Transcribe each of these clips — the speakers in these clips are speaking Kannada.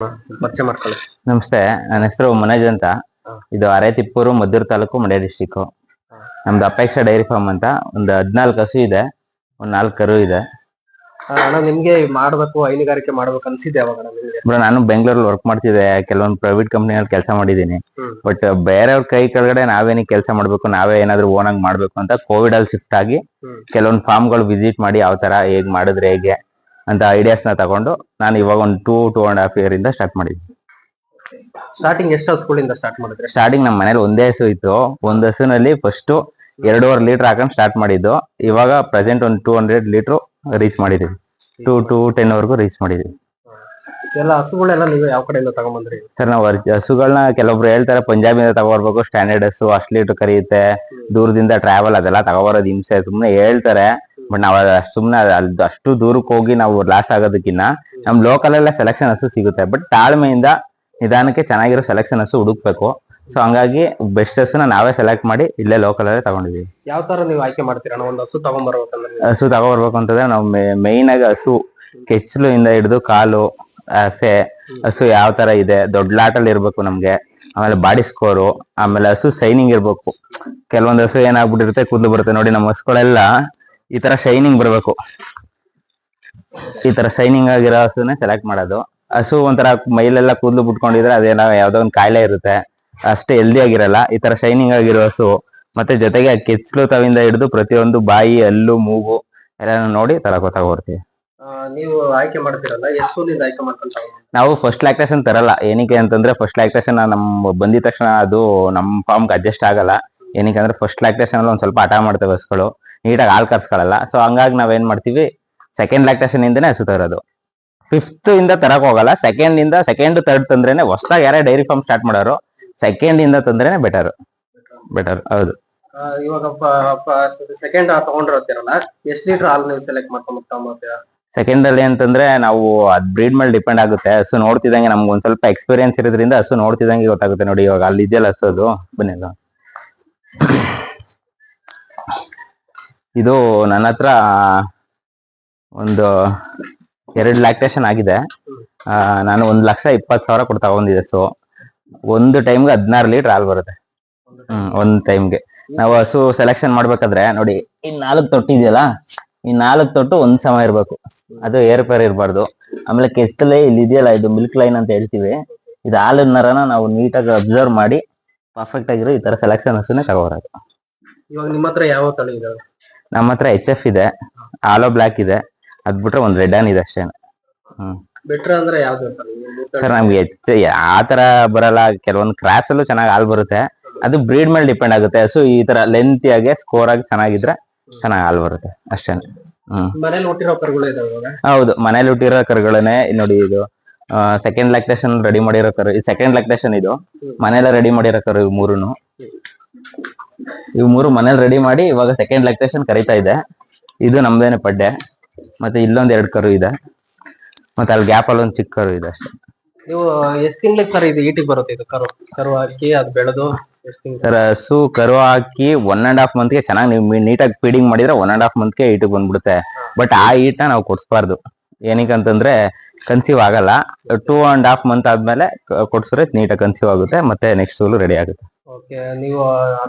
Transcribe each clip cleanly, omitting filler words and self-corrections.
ಪರಿಚಯ ಮಾಡ್ಕೊಳ್ಳಿ. ನಮಸ್ತೆ, ನನ್ನ ಹೆಸರು ಮನೋಜ್ ಅಂತ. ಇದು ಅರೆತಿಪ್ಪೂರು, ಮದ್ದೂರು ತಾಲೂಕು, ಮಂಡ್ಯ ಡಿಸ್ಟಿಕ್. ನಮ್ದು ಅಪೇಕ್ಷಾ ಡೈರಿ ಫಾರ್ಮ್ ಅಂತ. ಒಂದು 14 ಹಸು ಇದೆ, ಒಂದ್ 4 ಕರು ಇದೆ. ಅಣ್ಣ, ನಿಮ್ಗೆ ಮಾಡ್ಬೇಕು, ಹೈನುಗಾರಿಕೆ ಮಾಡ್ಬೇಕು ಅನ್ಸಿದ್ದೆ ಯಾವಾಗ ನಿಮ್ಗೆ? ಬ್ರೋ, ನಾನು ಬೆಂಗಳೂರಲ್ಲಿ ವರ್ಕ್ ಮಾಡ್ತಿದ್ದೆ, ಕೆಲವೊಂದು ಪ್ರೈವೇಟ್ ಕಂಪ್ನಿಯಲ್ಲಿ ಕೆಲಸ ಮಾಡಿದೀನಿ. ಬಟ್ ಬೇರೆಯವ್ರ ಕೈ ಕೆಳಗಡೆ ನಾವೇನಿಗೆ ಕೆಲಸ ಮಾಡ್ಬೇಕು, ನಾವೇ ಏನಾದ್ರು ಓನ್ ಆಗಿ ಮಾಡ್ಬೇಕು ಅಂತ ಕೋವಿಡ್ ಅಲ್ಲಿ ಶಿಫ್ಟ್ ಆಗಿ ಕೆಲವೊಂದು ಫಾರ್ಮ್ಗಳು ವಿಸಿಟ್ ಮಾಡಿ ಯಾವ ತರ ಹೇಗ್ ಮಾಡಿದ್ರೆ ಹೇಗೆ ಅಂತ ಐಡಿಯಾಸ್ ನ ತಗೊಂಡು ನಾನು ಇವಾಗ ಒಂದು 2.5 year ಇಂದ ಸ್ಟಾರ್ಟ್ ಮಾಡಿದ್ವಿ. ಸ್ಟಾರ್ಟಿಂಗ್ ಎಷ್ಟು ಹಸುಗಳಿಂದ ಸ್ಟಾರ್ಟ್ ಮಾಡಿದ್ರೆ? ಸ್ಟಾರ್ಟಿಂಗ್ ನಮ್ಮ ಮನೇಲಿ ಒಂದೇ ಹಸು ಇತ್ತು. ಒಂದ್ ಹಸುನಲ್ಲಿ ಫಸ್ಟ್ 2.5 ಲೀಟರ್ ಹಾಕೊಂಡು ಸ್ಟಾರ್ಟ್ ಮಾಡಿದ್ದು. ಇವಾಗ ಪ್ರೆಸೆಂಟ್ ಒಂದು 200 ಲೀಟರ್ ರೀಚ್ ಮಾಡಿದೀವಿ. 2-10 ವರೆಗೂ ರೀಚ್ ಮಾಡಿದೀವಿ. ಎಲ್ಲ ಹಸುಗಳೆಲ್ಲ ನೀವು ಯಾವ ಕಡೆಯಿಂದ ತಗೊಂಡ್ಬಂದ್ರಿ? ಸರ್, ನಾವು ಹಸುಗಳನ್ನ ಕೆಲವೊಬ್ರು ಹೇಳ್ತಾರೆ ಪಂಜಾಬಿಂದ ತಗೋಬರ್ಬೇಕು, ಸ್ಟ್ಯಾಂಡರ್ಡ್ ಹಸು ಅಷ್ಟು ಲೀಟರ್ ಕರೆಯುತ್ತೆ, ದೂರದಿಂದ ಟ್ರಾವೆಲ್ ಅದೆಲ್ಲ ತಗೋಬರೋದು ಹಿಂಸೆ ಸುಮ್ನೆ ಹೇಳ್ತಾರೆ. ಬಟ್ ನಾವ್ ಸುಮ್ನೆ ಅಷ್ಟು ದೂರಕ್ಕೆ ಹೋಗಿ ನಾವು ಲಾಸ್ ಆಗೋದಕ್ಕಿಂತ ನಮ್ ಲೋಕಲ್ ಎಲ್ಲ ಸೆಲೆಕ್ಷನ್ ಹಸು ಸಿಗುತ್ತೆ. ಬಟ್ ತಾಳ್ಮೆಯಿಂದ ನಿಧಾನಕ್ಕೆ ಚೆನ್ನಾಗಿರೋ ಸೆಲೆಕ್ಷನ್ ಹಸು ಹುಡುಕ್ಬೇಕು. ಸೊ ಹಂಗಾಗಿ ಬೆಸ್ಟ್ ಹಸುನ ನಾವೇ ಸೆಲೆಕ್ಟ್ ಮಾಡಿ ಇಲ್ಲೇ ಲೋಕಲ್ ಅಲ್ಲೇ ತಗೊಂಡಿದೀವಿ. ಯಾವ ತರ ನೀವು ಆಯ್ಕೆ ಮಾಡ್ತೀರಾ? ಒಂದು ಹಸು ತಗೊಂಡ್ಬರ್ಬೇಕಂದ್ರೆ ಹಸು ತಗೋಬರ್ಬೇಕು ಅಂತಂದ್ರೆ ನಾವು ಮೈನ್ ಆಗಿ ಹಸು ಕೆಚ್ಚಲು ಇಂದ ಹಿಡಿದು ಕಾಲು, ಹಸೆ, ಹಸು ಯಾವ ತರ ಇದೆ, ದೊಡ್ಡ ಲಾಟಲ್ಲಿ ಇರ್ಬೇಕು ನಮ್ಗೆ. ಆಮೇಲೆ ಬಾಡಿ ಸ್ಕೋರು, ಆಮೇಲೆ ಹಸು ಶೈನಿಂಗ್ ಇರ್ಬೇಕು. ಕೆಲವೊಂದು ಹಸು ಏನಾಗ್ಬಿಟ್ಟಿರುತ್ತೆ, ಕೂದಲು ಬರುತ್ತೆ ನೋಡಿ. ನಮ್ಮ ಹಸುಗಳೆಲ್ಲ ಈ ತರ ಶೈನಿಂಗ್ ಬರ್ಬೇಕು. ಈ ತರ ಶೈನಿಂಗ್ ಆಗಿರೋ ಹಸುನೇ ಸೆಲೆಕ್ಟ್ ಮಾಡೋದು. ಹಸು ಒಂಥರ ಮೈಲೆಲ್ಲ ಕೂದಲು ಬಿಟ್ಕೊಂಡಿದ್ರೆ ಅದೇನೋ ಯಾವ್ದೋ ಒಂದು ಕಾಯಿಲೆ ಇರುತ್ತೆ, ಅಷ್ಟೇ ಹೆಲ್ದಿ ಆಗಿರಲ್ಲ. ಈ ತರ ಶೈನಿಂಗ್ ಆಗಿರೋ ಹಸು, ಮತ್ತೆ ಜೊತೆಗೆ ಕೆಚ್ಚಲು ತವಿಂದ ಹಿಡಿದು ಪ್ರತಿಯೊಂದು ಬಾಯಿ, ಹಲ್ಲು, ಮೂಗು ಎಲ್ಲ ನೋಡಿ ತಗೋರ್ತೀವಿ. ನೀವು ಆಯ್ಕೆ ಮಾಡ್ತೀರಲ್ಲ, ಎಷ್ಟು ಆಯ್ಕೆ ಮಾಡ್ಕೊಂತ? ನಾವು ಫಸ್ಟ್ ಲ್ಯಾಕ್ಟೇಷನ್ ತರಲ್ಲ. ಏನಕ್ಕೆ ಅಂತಂದ್ರೆ ಫಸ್ಟ್ ಲ್ಯಾಕ್ಟೇಷನ್ ನಮ್ ಬಂದಿದ ತಕ್ಷಣ ಅದು ನಮ್ ಫಾರ್ಮ್ಗೆ ಅಡ್ಜಸ್ಟ್ ಆಗಲ್ಲ. ಏನಕ್ಕೆ ಅಂದ್ರೆ ಫಸ್ಟ್ ಲ್ಯಾಕ್ಟೇಷನ್ ಅಲ್ಲಿ ಒಂದ್ ಸ್ವಲ್ಪ ಹಠ ಮಾಡ್ತೇವೆ ಹಸುಗಳು, ನೀಟಾಗಿ ಹಾಲ್ ಕರ್ಸ್ಕೊಳಲ್ಲ. ಸೊ ಹಂಗಾಗಿ ನಾವೇನ್ ಮಾಡ್ತೀವಿ, ಸೆಕೆಂಡ್ ಲ್ಯಾಕ್ಟೇಷನ್ ಇಂದನೇ ಹಸು ತರೋದು. 5th ಇಂದ ತರಕ್ ಹೋಗಲ್ಲ. ಸೆಕೆಂಡ್ ಥರ್ಡ್ ತಂದ್ರೇನೆ, ಹೊಸದಾಗಿ ಯಾರೇ ಡೈರಿ ಫಾರ್ಮ್ ಸ್ಟಾರ್ಟ್ ಮಾಡೋರು ಸೆಕೆಂಡ್ ಇಂದ ತಂದ್ರೇನೆ ಬೆಟರ್. ಹೌದು. ಇವಾಗ ಸೆಕೆಂಡ್ ತಗೊಂಡಿರ್ತೀರಲ್ಲ, ಎಷ್ಟು ಲೀಟರ್ ಹಾಲು ನೀವು ಸೆಲೆಕ್ಟ್ ಮಾಡ್ಕೊಂಡ್ಬರ್ತೀರಾ? ಸೆಕೆಂಡ್ ಅಲ್ಲಿ ಅಂತಂದ್ರೆ ನಾವು ಅದ್ ಬ್ರೀಡ್ ಮೇಲೆ ಡಿಪೆಂಡ್ ಆಗುತ್ತೆ. ಹಸು ನೋಡ್ತಿದಂಗೆ ನಮ್ಗೆ ಒಂದ್ ಸ್ವಲ್ಪ ಎಕ್ಸ್ಪೀರಿಯನ್ಸ್ ಇರೋದ್ರಿಂದ ಹಸು ನೋಡ್ತಿದಂಗೆ ಗೊತ್ತಾಗುತ್ತೆ. ನೋಡಿ ಇವಾಗ ಅಲ್ಲಿ ಇದೆಯಲ್ಲ ಹಸು, ಅದು ಬನ್ನಿ. ಇದು ನನ್ನ ಹತ್ರ ಒಂದು 2 ಲ್ಯಾಕ್ಟೇಷನ್ ಆಗಿದೆ. ನಾನು 1,20,000 ಕೊಟ್ಟು ತಗೊಂಡಿದ್ದೆ. ಸೊ ಒಂದು ಟೈಮ್ಗೆ 16 ಲೀಟರ್ ಹಾಲು ಬರುತ್ತೆ. ಒಂದ್ ಟೈಮ್ಗೆ ನಾವು ಹಸು ಸೆಲೆಕ್ಷನ್ ಮಾಡ್ಬೇಕಾದ್ರೆ ನೋಡಿ, ಈ 4 ತೊಟ್ಟು ಇದೆಯಲ್ಲ, ಈ 4 ತೊಟ್ಟು ಒಂದ್ ಸಮ ಇರ್ಬೇಕು. ಅದು ಏರ್ಪೇರ್ ಇರಬಾರ್ದು. ಆಮೇಲೆ ಕೆಸ್ತಲೆ ಇಲ್ಲಿ ಇದೆಯಲ್ಲ, ಇದು ಮಿಲ್ಕ್ ಲೈನ್ ಅಂತ ಹೇಳ್ತೀವಿ. ಇದು ಹಾಲಿನ ನರನ ನಾವು ನೀಟಾಗಿ ಅಬ್ಸರ್ವ್ ಮಾಡಿ ಪರ್ಫೆಕ್ಟ್ ಆಗಿರೋ ಈ ತರ ಸೆಲೆಕ್ಷನ್ ಹಸುನೇ ತಗೋಬರೋದು. ಇವಾಗ ನಿಮ್ಮ ಹತ್ರ ಯಾವ ತಳಿ ಇದೆ? ನಮ್ಮ ಹತ್ರ HF ಇದೆ, ಆಲೋ ಬ್ಲಾಕ್ ಇದೆ, ಅದ್ ಬಿಟ್ರೆ ಒಂದ್ ರೆಡ್ ಆನ್ ಇದೆ ಅಷ್ಟೇ. ಬೆಟ್ರ್ ಅಂದ್ರೆ ಯಾವ್ದು ಸರ್? ನಮ್ಗೆ ಆತರ ಬರಲ್ಲ. ಕೆಲವೊಂದು ಕ್ರಾಸ್ ಅಲ್ಲೂ ಚೆನ್ನಾಗಿ ಹಾಲು ಬರುತ್ತೆ. ಅದು ಬ್ರೀಡ್ ಮೇಲೆ ಡಿಪೆಂಡ್ ಆಗುತ್ತೆ. ಹಸು ಈ ತರ ಲೆಂತ್ ಆಗಿ ಸ್ಕೋರ್ ಆಗಿ ಚೆನ್ನಾಗಿದ್ರೆ ಚೆನ್ನಾಗಿ ಹಾಲು ಬರುತ್ತೆ ಅಷ್ಟೇ. ಮನೇಲಿ ಹುಟ್ಟಿರೋ ಕರುಗಳು ಇದಾವೆ? ಹೌದು, ಮನೇಲಿ ಹುಟ್ಟಿರೋ ಕರುಗಳನ್ನೇ ನೋಡಿ. ಇದು ಸೆಕೆಂಡ್ ಲ್ಯಾಕ್ಟೇಷನ್ ರೆಡಿ ಮಾಡಿರೋ ಕರು, ಇದು ಸೆಕೆಂಡ್ ಲ್ಯಾಕ್ಟೇಷನ್. ಇದು ಮನೇಲೆ ರೆಡಿ ಮಾಡಿರೋ ಕರು. ಇವು ಮೂರು ಮನೇಲಿ ರೆಡಿ ಮಾಡಿ ಇವಾಗ ಸೆಕೆಂಡ್ ಲ್ಯಾಕ್ಟೇಷನ್ ಕರೀತಾ ಇದೆ. ಇದು ನಮ್ದೇನೆ ಪಡ್ಡೆ. ಮತ್ತೆ ಇಲ್ಲೊಂದ್ 2 ಕರು ಇದೆ, ಮತ್ತೆ ಅಲ್ಲಿ ಗ್ಯಾಪ್ ಅಲ್ಲಿ ಒಂದು ಚಿಕ್ಕ ಕರು ಇದೆ ಅಷ್ಟೇ. ನೀವು ಎಷ್ಟು ತಿಂಗಳಿಗೆ ಸರ್ ಇದು ಈಟಿಗೆ ಬರುತ್ತೆ? ಇದು ಕರು ಹಾಕಿ ಅದು ಬೆಳೆದು ಸರ್, ಹಸು ಕರು ಹಾಕಿ 1.5 ಮಂತ್ಗೆ ಚೆನ್ನಾಗಿ ನೀವು ನೀಟಾಗಿ ಫೀಡಿಂಗ್ ಮಾಡಿದ್ರೆ 1.5 ಮಂತ್ಗೆ ಈಟಿಗೆ ಬಂದ್ಬಿಡುತ್ತೆ. ಬಟ್ ಆ ಈಟ್ನ ನಾವು ಕೊಡ್ಸ್ಬಾರ್ದು. ಏನಕ್ಕಂತಂದ್ರೆ ಕನ್ಸೀವ್ ಆಗಲ್ಲ. 2.5 ಮಂತ್ ಆದ್ಮೇಲೆ ಕೊಡ್ಸಿದ್ರೆ ನೀಟಾಗಿ ಕನ್ಸೀವ್ ಆಗುತ್ತೆ, ಮತ್ತೆ ನೆಕ್ಸ್ಟ್ ಸೂಲು ರೆಡಿ ಆಗುತ್ತೆ. ಓಕೆ, ನೀವು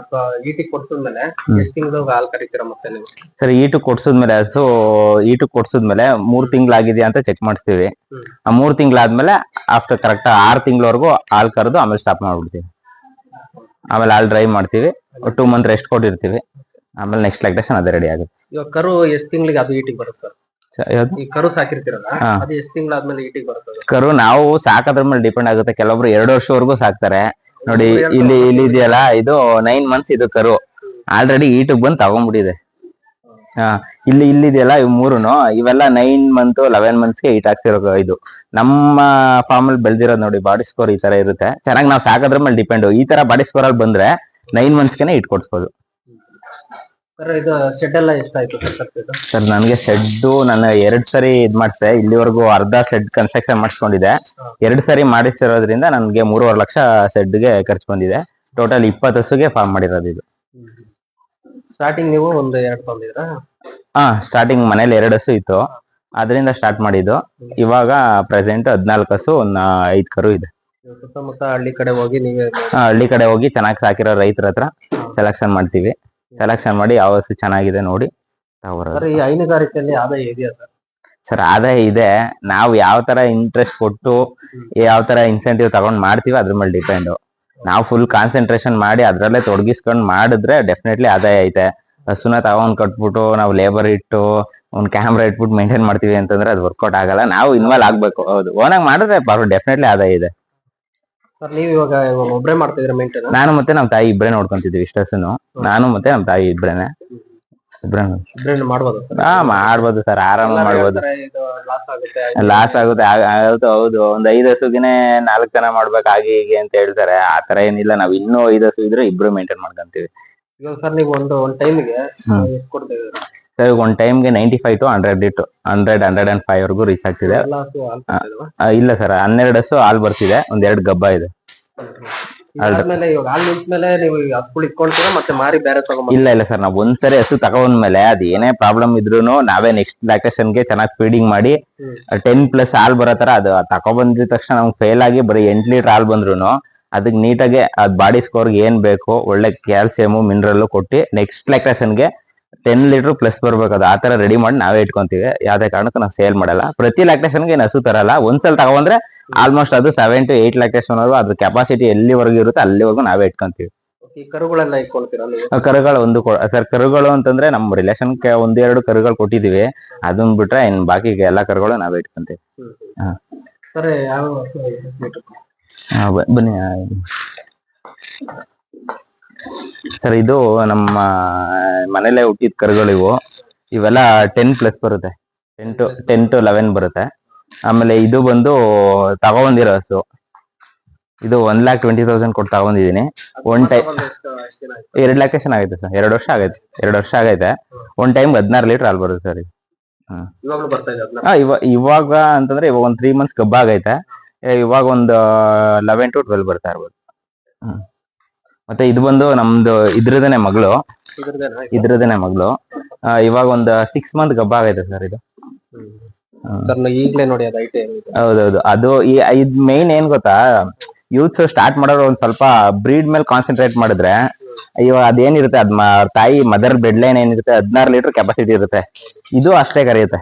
ಈಟಿಗೆ ಕೊಡ್ಸಿದ್ಮೇಲೆ ಎಷ್ಟು ತಿಂಗಳು ಹಾಲು ಕರಿತೀರಾ ಮತ್ತೆ ನೀವು? ಸರ್, ಈಟು ಕೊಡ್ಸಿದ್ಮೇಲೆ ಹಸು ಈಟು ಕೊಡ್ಸಿದ್ಮೇಲೆ 3 ತಿಂಗಳಾಗಿದೆಯಾ ಅಂತ ಚೆಕ್ ಮಾಡಿಸ್ತೀವಿ. ಆ 3 ತಿಂಗಳಾದ್ಮೇಲೆ ಆಫ್ಟರ್ ಕರೆಕ್ಟ್ 6 ತಿಂಗಳವರೆಗೂ ಹಾಲು ಕರೆದು ಆಮೇಲೆ ಸ್ಟಾಪ್ ಮಾಡ್ಬಿಡ್ತೀವಿ. ಆಮೇಲೆ ಹಾಲು ಡ್ರೈ ಮಾಡ್ತೀವಿ, 2 ಮಂತ್ ರೆಸ್ಟ್ ಕೊಟ್ಟಿರ್ತೀವಿ. ಆಮೇಲೆ ನೆಕ್ಸ್ಟ್ ಲ್ಯಾಕ್ಟೇಷನ್ ಅದೇ ರೆಡಿ ಆಗುತ್ತೆ. ಇವಾಗ ಕರು ಎಷ್ಟು ತಿಂಗಳಿಗೆ ಅದು ಈಟಿಗೆ ಬರುತ್ತೆ ಸರ್? ಈ ಕರು ಸಾಕಿರ್ತೀರಲ್ಲ, ಅದು ಎಷ್ಟು ತಿಂಗಳಾದ್ಮೇಲೆ ಈಟಿಗೆ ಬರುತ್ತೆ? ಕರು ನಾವು ಸಾಕೋದ್ರ ಮೇಲೆ ಡಿಪೆಂಡ್ ಆಗುತ್ತೆ. ಕೆಲವೊಬ್ರು 2 ವರ್ಷವರೆಗೂ ಸಾಕ್ತಾರೆ. ನೋಡಿ ಇಲ್ಲಿ ಇದೆಯಲ್ಲ, ಇದು 9 ಮಂತ್ಸ್. ಇದು ಕರು ಆಲ್ರೆಡಿ ಈಟಿಗೆ ಬಂದು ತಗೊಂಡ್ಬಿಟ್ಟಿದೆ. ಇಲ್ಲಿದೆಯಲ್ಲ, ಇವ್ ಮೂರುನು ಇವೆಲ್ಲ 9 ಮಂತ್ 11 ಮಂತ್ಸ್ಗೆ ಈಟ್ ಹಾಕ್ಸಿರೋ. ಇದು ನಮ್ಮ ಫಾರ್ಮ್ ಅಲ್ಲಿ ಬೆಳೆದಿರೋದು ನೋಡಿ. ಬಾಡಿ ಸ್ಕೋರ್ ಈ ತರ ಇರುತ್ತೆ. ಚೆನ್ನಾಗಿ ನಾವು ಸಾಕೋದ್ರ ಮೇಲೆ ಡಿಪೆಂಡ್. ಈ ತರ ಬಾಡಿ ಸ್ಕೋರ್ ಅಲ್ಲಿ ಬಂದ್ರೆ 9 ಮಂತ್ಸ್ಗೆ ಇಟ್ ಕೊಡ್ಸ್ಬೋದು. ಇದು ಶೆಡ್ ಎಲ್ಲ ಎಷ್ಟಾಯ್ತು ಸರ್? ನನಗೆ ಶೆಡ್ ನಾನು 2 ಸರಿ ಇದ್ ಮಾಡ್ತೆ. ಇಲ್ಲಿವರೆಗೂ ಅರ್ಧ ಶೆಡ್ ಕನ್ಸ್ಟ್ರಕ್ಷನ್ ಮಾಡಿಸ್ಕೊಂಡಿದೆ. 2 ಸರಿ ಮಾಡಿಸಿರೋದ್ರಿಂದ ನನ್ಗೆ 3.5 ಲಕ್ಷ ಶೆಡ್ಗೆ ಖರ್ಚು ಬಂದಿದೆ. ಟೋಟಲ್ 20 ಹಸುಗೆ ಫಾರ್ಮ್ ಮಾಡಿರೋದು ಇದು. ಸ್ಟಾರ್ಟಿಂಗ್ ನೀವು ಒಂದು 2 ತಂದಿದ್ರಾ? ಸ್ಟಾರ್ಟಿಂಗ್ ಮನೇಲಿ 2 ಹಸು ಇತ್ತು. ಅದರಿಂದ ಸ್ಟಾರ್ಟ್ ಮಾಡಿದ್ದು. ಇವಾಗ ಪ್ರೆಸೆಂಟ್ 14 ಹಸು, 5 ಕರು ಇದೆ. ಸುತ್ತಮುತ್ತ ಹಳ್ಳಿ ಕಡೆ ಹೋಗಿ ನೀವೇ ಹಳ್ಳಿ ಕಡೆ ಹೋಗಿ ಚೆನ್ನಾಗಿ ಸಾಕಿರೋ ರೈತರ ಹತ್ರ ಸೆಲೆಕ್ಷನ್ ಮಾಡ್ತೀವಿ. ಸೆಲೆಕ್ಷನ್ ಮಾಡಿ ಯಾವ ಹಸು ಚೆನ್ನಾಗಿದೆ ನೋಡಿ ಸರ್. ಈ ಹೈನುಗಾರಿಕೆಯಲ್ಲಿ ಆದಾಯ ಇದೆಯಾ ಸರ್? ಆದಾಯ ಇದೆ. ನಾವು ಯಾವ ತರ ಇಂಟ್ರೆಸ್ಟ್ ಕೊಟ್ಟು ಯಾವ ತರ ಇನ್ಸೆಂಟಿವ್ ತಗೊಂಡ್ ಮಾಡ್ತೀವಿ ಅದ್ರ ಮೇಲೆ ಡಿಪೆಂಡ್. ನಾವು ಫುಲ್ ಕಾನ್ಸಂಟ್ರೇಷನ್ ಮಾಡಿ ಅದ್ರಲ್ಲೇ ತೊಡಗಿಸ್ಕೊಂಡ್ ಮಾಡಿದ್ರೆ ಡೆಫಿನೆಟ್ಲಿ ಆದಾಯ ಐತೆ. ಹಸುನ ತಗೊಂಡ್ ಕಟ್ಬಿಟ್ಟು ನಾವು ಲೇಬರ್ ಇಟ್ಟು ಒಂದ್ ಕ್ಯಾಮ್ರಾ ಇಟ್ಬಿಟ್ಟು ಮೇಂಟೈನ್ ಮಾಡ್ತೀವಿ ಅಂತಂದ್ರೆ ಅದು ವರ್ಕೌಟ್ ಆಗಲ್ಲ. ನಾವು ಇನ್ವಾಲ್ವ್ ಆಗ್ಬೇಕು. ಹೌದು, ಓನಾಗಿ ಮಾಡಿದ್ರೆ ಡೆಫಿನೆಟ್ಲಿ ಆದಾಯ ಇದೆ. ಸರ್, ನೀವು ಇವಾಗ ಒಬ್ಬರೇ ಮಾಡ್ತಿದ್ರೆ ಮೇಂಟೈನ್? ನಾನು ಮತ್ತೆ ನಮ್ಮ ತಾಯಿ ಇಬ್ಬರೇ ನೋಡ್ಕೊಂತಿದ್ವಿ. ಇಷ್ಟ ಹಸುನು ನಾನು ಮತ್ತೆ ನಮ್ಮ ತಾಯಿ ಇಬ್ಬರೇನೆ ಮಾಡ್ಬೋದು. ಮಾಡ್ಬೋದು ಸರ್, ಆರಾಮ ಮಾಡ್ಬೋದು. ಲಾಸ್ ಆಗುತ್ತೆ. ಹೌದು, ಒಂದ್ 5 ಹಸುಗಿನೇ 4 ಜನ ಮಾಡ್ಬೇಕು ಹಾಗೆ ಹೀಗೆ ಅಂತ ಹೇಳ್ತಾರೆ. ಆತರ ಏನಿಲ್ಲ. ನಾವ್ ಇನ್ನೂ 5 ಹಸು ಇದ್ರೆ ಇಬ್ರು ಮೇಂಟೈನ್ ಮಾಡ್ಕೊಂತೀವಿ. ಇವಾಗ ಸರ್ ನೀವು ಒಂದ್ ಟೈಮ್ಗೆ ಎಷ್ಟು ಕೊಡ್ತೀವಿ ಸರ್? ಒಂದ್ ಟೈಮ್ಗೆ 95 to 100 105 ವರ್ಗು ರೀಚ್ ಆಗ್ತಿದೆ. ಇಲ್ಲ ಸರ್, 12 ಹಸು ಹಾಲ್ ಬರ್ತಿದೆ, 2 ಗಬ್ಬ ಇದೆ. ಇಲ್ಲ ಸರ್, ನಾವ್ ಒಂದ್ಸರಿ ಹಸು ತಗೊಂಡ್ಮೇಲೆ ಅದ್ ಏನೇ ಪ್ರಾಬ್ಲಮ್ ಇದ್ರೂನು ನಾವೇ ನೆಕ್ಸ್ಟ್ ಲ್ಯಾಕ್ಟೇಷನ್ ಗೆ ಚೆನ್ನಾಗಿ ಫೀಡಿಂಗ್ ಮಾಡಿ 10+ ಹಾಲ್ ಬರೋ ತರ, ಅದು ತಗೊಬಂದಿದ ತಕ್ಷಣ ನಮ್ಗೆ ಫೇಲ್ ಆಗಿ ಬರೀ 8 ಲೀಟರ್ ಹಾಲ್ ಬಂದ್ರು ಅದಕ್ಕೆ ನೀಟಾಗಿ ಅದ್ ಬಾಡಿ ಸ್ಕೋರ್ ಏನ್ ಬೇಕು ಒಳ್ಳೆ ಕ್ಯಾಲ್ಸಿಯಮ್ ಮಿನರಲ್ ಕೊಟ್ಟು ನೆಕ್ಸ್ಟ್ ಲ್ಯಾಕ್ಟೇಷನ್ ಗೆ 10 ಲೀಟರ್ ಪ್ಲಸ್ ಬರ್ಬೇಕು. ಅದು ಆತರ ರೆಡಿ ಮಾಡಿ ನಾವೇ ಇಟ್ಕೊಂತೀವಿ. ಯಾವ್ದೇ ಕಾರಣಕ್ಕೂ ನಾವು ಸೇಲ್ ಮಾಡಲ್ಲ. ಪ್ರತಿ ಲ್ಯಾಕ್ಟೇಷನ್ಗೆ ಏನ್ ಹಸು ತರಲ್ಲ. ಒಂದ್ಸಲ ತಗೊಂಡ್ರೆ ಆಲ್ಮೋಸ್ಟ್ ಅದು 7 to 8 ಲ್ಯಾಕ್ಟೇಷನ್ ಅದ್ರ ಕೆಪಾಸಿಟಿ ಎಲ್ಲಿವರೆಗೂ ಇರುತ್ತೆ ಅಲ್ಲಿವರೆಗೂ ನಾವೇ ಇಟ್ಕೊಂತೀವಿ. ಕರುಗಳೆಲ್ಲ ಇಟ್ಕೊಳ್ತೀರಾ? ಕರುಗಳು ಸರ್, ಕರುಗಳು ಅಂತಂದ್ರೆ ನಮ್ಮ ರಿಲೇಷನ್ 1-2 ಕರುಗಳು ಕೊಟ್ಟಿದೀವಿ. ಅದನ್ನ ಬಿಟ್ರೆ ಇನ್ ಬಾಕಿ ಎಲ್ಲಾ ಕರುಗಳು ನಾವೇ ಇಟ್ಕೊಂತೀವಿ. ಬನ್ನಿ ಸರ್, ಇದು ನಮ್ಮ ಮನೇಲೆ ಹುಟ್ಟಿದ ಕರುಗಳು ಇವು. ಇವೆಲ್ಲ 10+ ಬರುತ್ತೆ. 10 to 11 ಬರುತ್ತೆ. ಆಮೇಲೆ ಇದು ಬಂದು ತಗೊಂಡಿರೋ ಹಸು. ಇದು 1,20,000 ಕೊಟ್ಟು ತಗೊಂಡಿದೀನಿ. ಒನ್ ಟೈಮ್ 2 ಲ್ಯಾಕ್ಟೇಷನ್ ಆಗೈತೆ ಸರ್. 2 ವರ್ಷ ಆಗೈತೆ. 2 ವರ್ಷ ಆಗೈತೆ. ಒನ್ ಟೈಮ್ 16 ಲೀಟರ್ ಹಾಲ್ ಬರುತ್ತೆ ಸರ್. ಇವಾಗ ಅಂತಂದ್ರೆ ಇವಾಗ ಒಂದ್ 3 months ಗಬ್ಬ ಆಗೈತೆ. ಇವಾಗ ಒಂದು 11 to 12 ಬರ್ತಾ ಇರ್ಬೋದು. ಮತ್ತೆ ಇದು ಬಂದು ನಮ್ದು ಇದ್ರದೇನೆ ಮಗಳು. ಇವಾಗ ಒಂದು 6 months ಗಬ್ಬ ಆಗೈತೆ ಸರ್. ಇದು ಈಗಲೇ ನೋಡಿ ಅದು ಐಟೆ. ಹೌದೌದು. ಅದು ಇದ್ ಮೇನ್ ಏನ್ ಗೊತ್ತಾ, ಯೂತ್ ಸ್ಟಾರ್ಟ್ ಮಾಡೋರು ಒಂದ್ ಸ್ವಲ್ಪ ಬ್ರೀಡ್ ಮೇಲೆ ಕಾನ್ಸಂಟ್ರೇಟ್ ಮಾಡಿದ್ರೆ, ಇವಾಗ ಅದೇನಿರುತ್ತೆ ತಾಯಿ ಮದರ್ ಬೆಡ್ ಲೈನ್ ಏನಿರುತ್ತೆ 16 ಲೀಟರ್ ಕೆಪಾಸಿಟಿ ಇರುತ್ತೆ. ಇದು ಅಷ್ಟೇ ಕರೆಯುತ್ತೆ.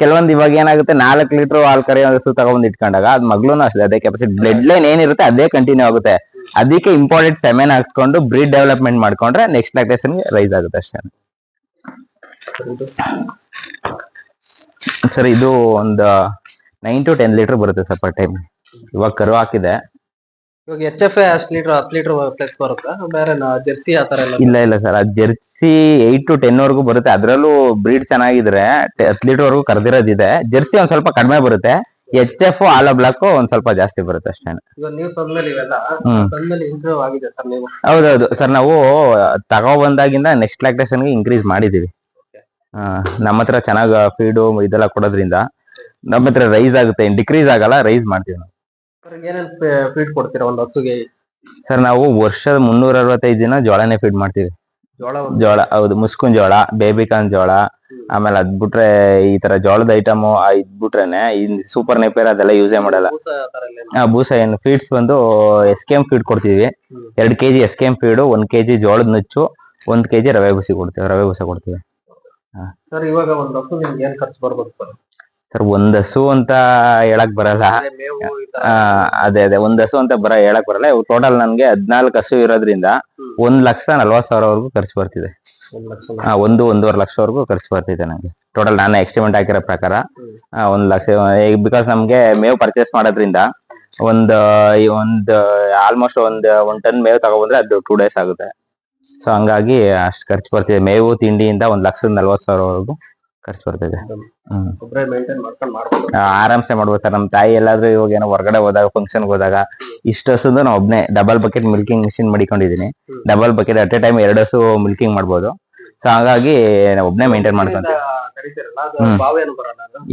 ಕೆಲವೊಂದು ಇವಾಗ ಏನಾಗುತ್ತೆ 4 ಲೀಟರ್ ಹಾಲ್ ಕರೆಯೋ ಹಸು ತಗೊಂಡ್ ಇಟ್ಕೊಂಡಾಗ ಅದ್ ಮಗ್ಲೂನು ಅಷ್ಟೇ ಅದೇ ಕೆಪಾಸಿಟಿ. ಬ್ಲಡ್ ಲೈನ್ ಏನಿರುತ್ತೆ ಅದೇ ಕಂಟಿನ್ಯೂ ಆಗುತ್ತೆ. ಅದಕ್ಕೆ ಇಂಪಾರ್ಟೆಂಟ್ ಸೆಮೆನ್ ಹಾಕ್ಸ್ಕೊಂಡು ಬ್ರೀಡ್ ಡೆವಲಪ್ಮೆಂಟ್ ಮಾಡ್ಕೊಂಡ್ರೆ ನೆಕ್ಸ್ಟ್ ಲ್ಯಾಕ್ಟೇಷನ್ ರೈಸ್ ಆಗುತ್ತೆ ಅಷ್ಟೇ ಸರ್. ಇದು ಒಂದು 9 to 10 ಲೀಟರ್ ಬರುತ್ತೆ ಸರ್ ಪರ್ ಟೈಮ್. ಇವಾಗ ಕರು ಹಾಕಿದೆ. ಇವಾಗ HF ಅಷ್ಟು ಲೀಟರ್ 10 ಲೀಟರ್ ಪ್ಲಸ್ ಬರುತ್ತಾ? ಬೇರೆ ಜರ್ಸಿ ಆತರ ಎಲ್ಲ? ಇಲ್ಲ ಸರ್, ಅದು ಜರ್ಸಿ 8 to 10 ವರ್ಗೂ ಬರುತ್ತೆ. ಅದ್ರಲ್ಲೂ ಬ್ರೀಡ್ ಚೆನ್ನಾಗಿದ್ರೆ 10 ಲೀಟರ್ ವರ್ಗೂ ಕರೆದಿರೋದಿದೆ. ಜರ್ಸಿ ಒಂದ್ ಸ್ವಲ್ಪ ಕಡಿಮೆ ಬರುತ್ತೆ. HF ಆಲ ಬ್ಲಾಕ್ ಒಂದ್ ಸ್ವಲ್ಪ ಜಾಸ್ತಿ ಬರುತ್ತೆ ಅಷ್ಟೇ. ಹೌದೌದು ಸರ್, ನಾವು ತಗೊಬಂದಾಗಿಂದ ನೆಕ್ಸ್ಟ್ ಲ್ಯಾಕ್ಟೇಷನ್ ಗೆ ಇನ್ಕ್ರೀಸ್ ಮಾಡಿದೀವಿ. ನಮ್ಮ ಹತ್ರ ಚೆನ್ನಾಗ್ ಫೀಡು ಇದೆಲ್ಲ ಕೊಡೋದ್ರಿಂದ ನಮ್ಮ ಹತ್ರ ರೈಸ್ ಆಗುತ್ತೆ, ಡಿಕ್ರೀಸ್ ಆಗಲ್ಲ, ರೈಸ್ ಮಾಡ್ತೀವಿ ನಾವು. ಫೀಡ್ ಕೊಡ್ತೀರಾ ಒಂದು ಹಸುಗೆ? ಸರ್, ನಾವು ವರ್ಷದ 365 ದಿನ ಜೋಳನೇ ಫೀಡ್ ಮಾಡ್ತೀವಿ. ಜೋಳ ಹೌದು, ಮುಸ್ಕುನ್ ಜೋಳ, ಬೇಬಿಕಾರ್ನ್ ಜೋಳ, ಆಮೇಲೆ ಅದ್ ಬಿಟ್ರೆ ಈ ತರ ಜೋಳದ ಐಟಮ್ ಇದ್ ಬಿಟ್ರೇನೆ ಸೂಪರ್ ನೇಪಿಯರ್ ಅದೆಲ್ಲ ಯೂಸೇ ಮಾಡಲ್ಲ. ಬೂಸ ಏನು ಫೀಡ್ಸ್ ಬಂದು SKM ಫೀಡ್ ಕೊಡ್ತೀವಿ. 2 kg SKM ಫೀಡು, 1 kg ಜೋಳದ ನುಚ್ಚು, 1 kg ರವೆ ಬೂಸ ಕೊಡ್ತೀವಿ. ಸರ್, ಇವಾಗ ಒಂದು ಹಸು ನಿಮ್ಗೆ ಏನ್ ಖರ್ಚು ಬರ್ಬೋದು ಸರ್? ಒಂದ್ ಹಸು ಅಂತ ಹೇಳಕ್ ಬರಲ್ಲ. ಅದೇ ಒಂದ್ ಹಸು ಅಂತ ಹೇಳಕ್ ಬರಲ್ಲ. ಟೋಟಲ್ ನನ್ಗೆ 14 ಹಸು ಇರೋದ್ರಿಂದ 1,40,000 ವರ್ಗೂ ಖರ್ಚು ಬರ್ತಿದೆ. 1-1.5 ಲಕ್ಷವರೆಗೂ ಖರ್ಚು ಬರ್ತಿದೆ ನಂಗೆ ಟೋಟಲ್. ನಾನು ಎಕ್ಸ್ಟಿಮೇಟ್ ಹಾಕಿರೋ ಪ್ರಕಾರ 1 ಲಕ್ಷ. ಬಿಕಾಸ್ ನಮ್ಗೆ ಮೇವು ಪರ್ಚೇಸ್ ಮಾಡೋದ್ರಿಂದ ಒಂದು ಆಲ್ಮೋಸ್ಟ್ ಒಂದು 1 ಟನ್ ಮೇವು ತಗೊಬಂದ್ರೆ ಅದು 2 days ಆಗುತ್ತೆ. ಸೊ ಹಂಗಾಗಿ ಅಷ್ಟು ಖರ್ಚು ಬರ್ತಿದೆ. ಮೇವು ತಿಂಡಿಯಿಂದ 1,40,000 ವರ್ಗೂ ಖರ್ಚು ಬರ್ತಿದೆ. ಆರಾಮ್ಸೆ ಮಾಡ್ಬೋದು ಸರ್. ನಮ್ ತಾಯಿ ಎಲ್ಲಾದ್ರೂ ಇವಾಗ ಏನೋ ಹೊರಗಡೆ ಹೋದಾಗ ಫಂಕ್ಷನ್ ಹೋದಾಗ ಇಷ್ಟು ಹಸುದು ನಾವು ಒಬ್ನೇ ಡಬಲ್ ಬಕೆಟ್ ಮಿಲ್ಕಿಂಗ್ ಮಿಷಿನ್ ಮಡಿಕೊಂಡಿದೀನಿ. Double bucket at a time 2 ಹಸು ಮಿಲ್ಕಿಂಗ್ ಮಾಡ್ಬೋದು. ಸೊ ಹಾಗಾಗಿ ನಾವು ಒಬ್ನೇ ಮೇಂಟೈನ್ ಮಾಡ್ಕೊಂತೀವಿ.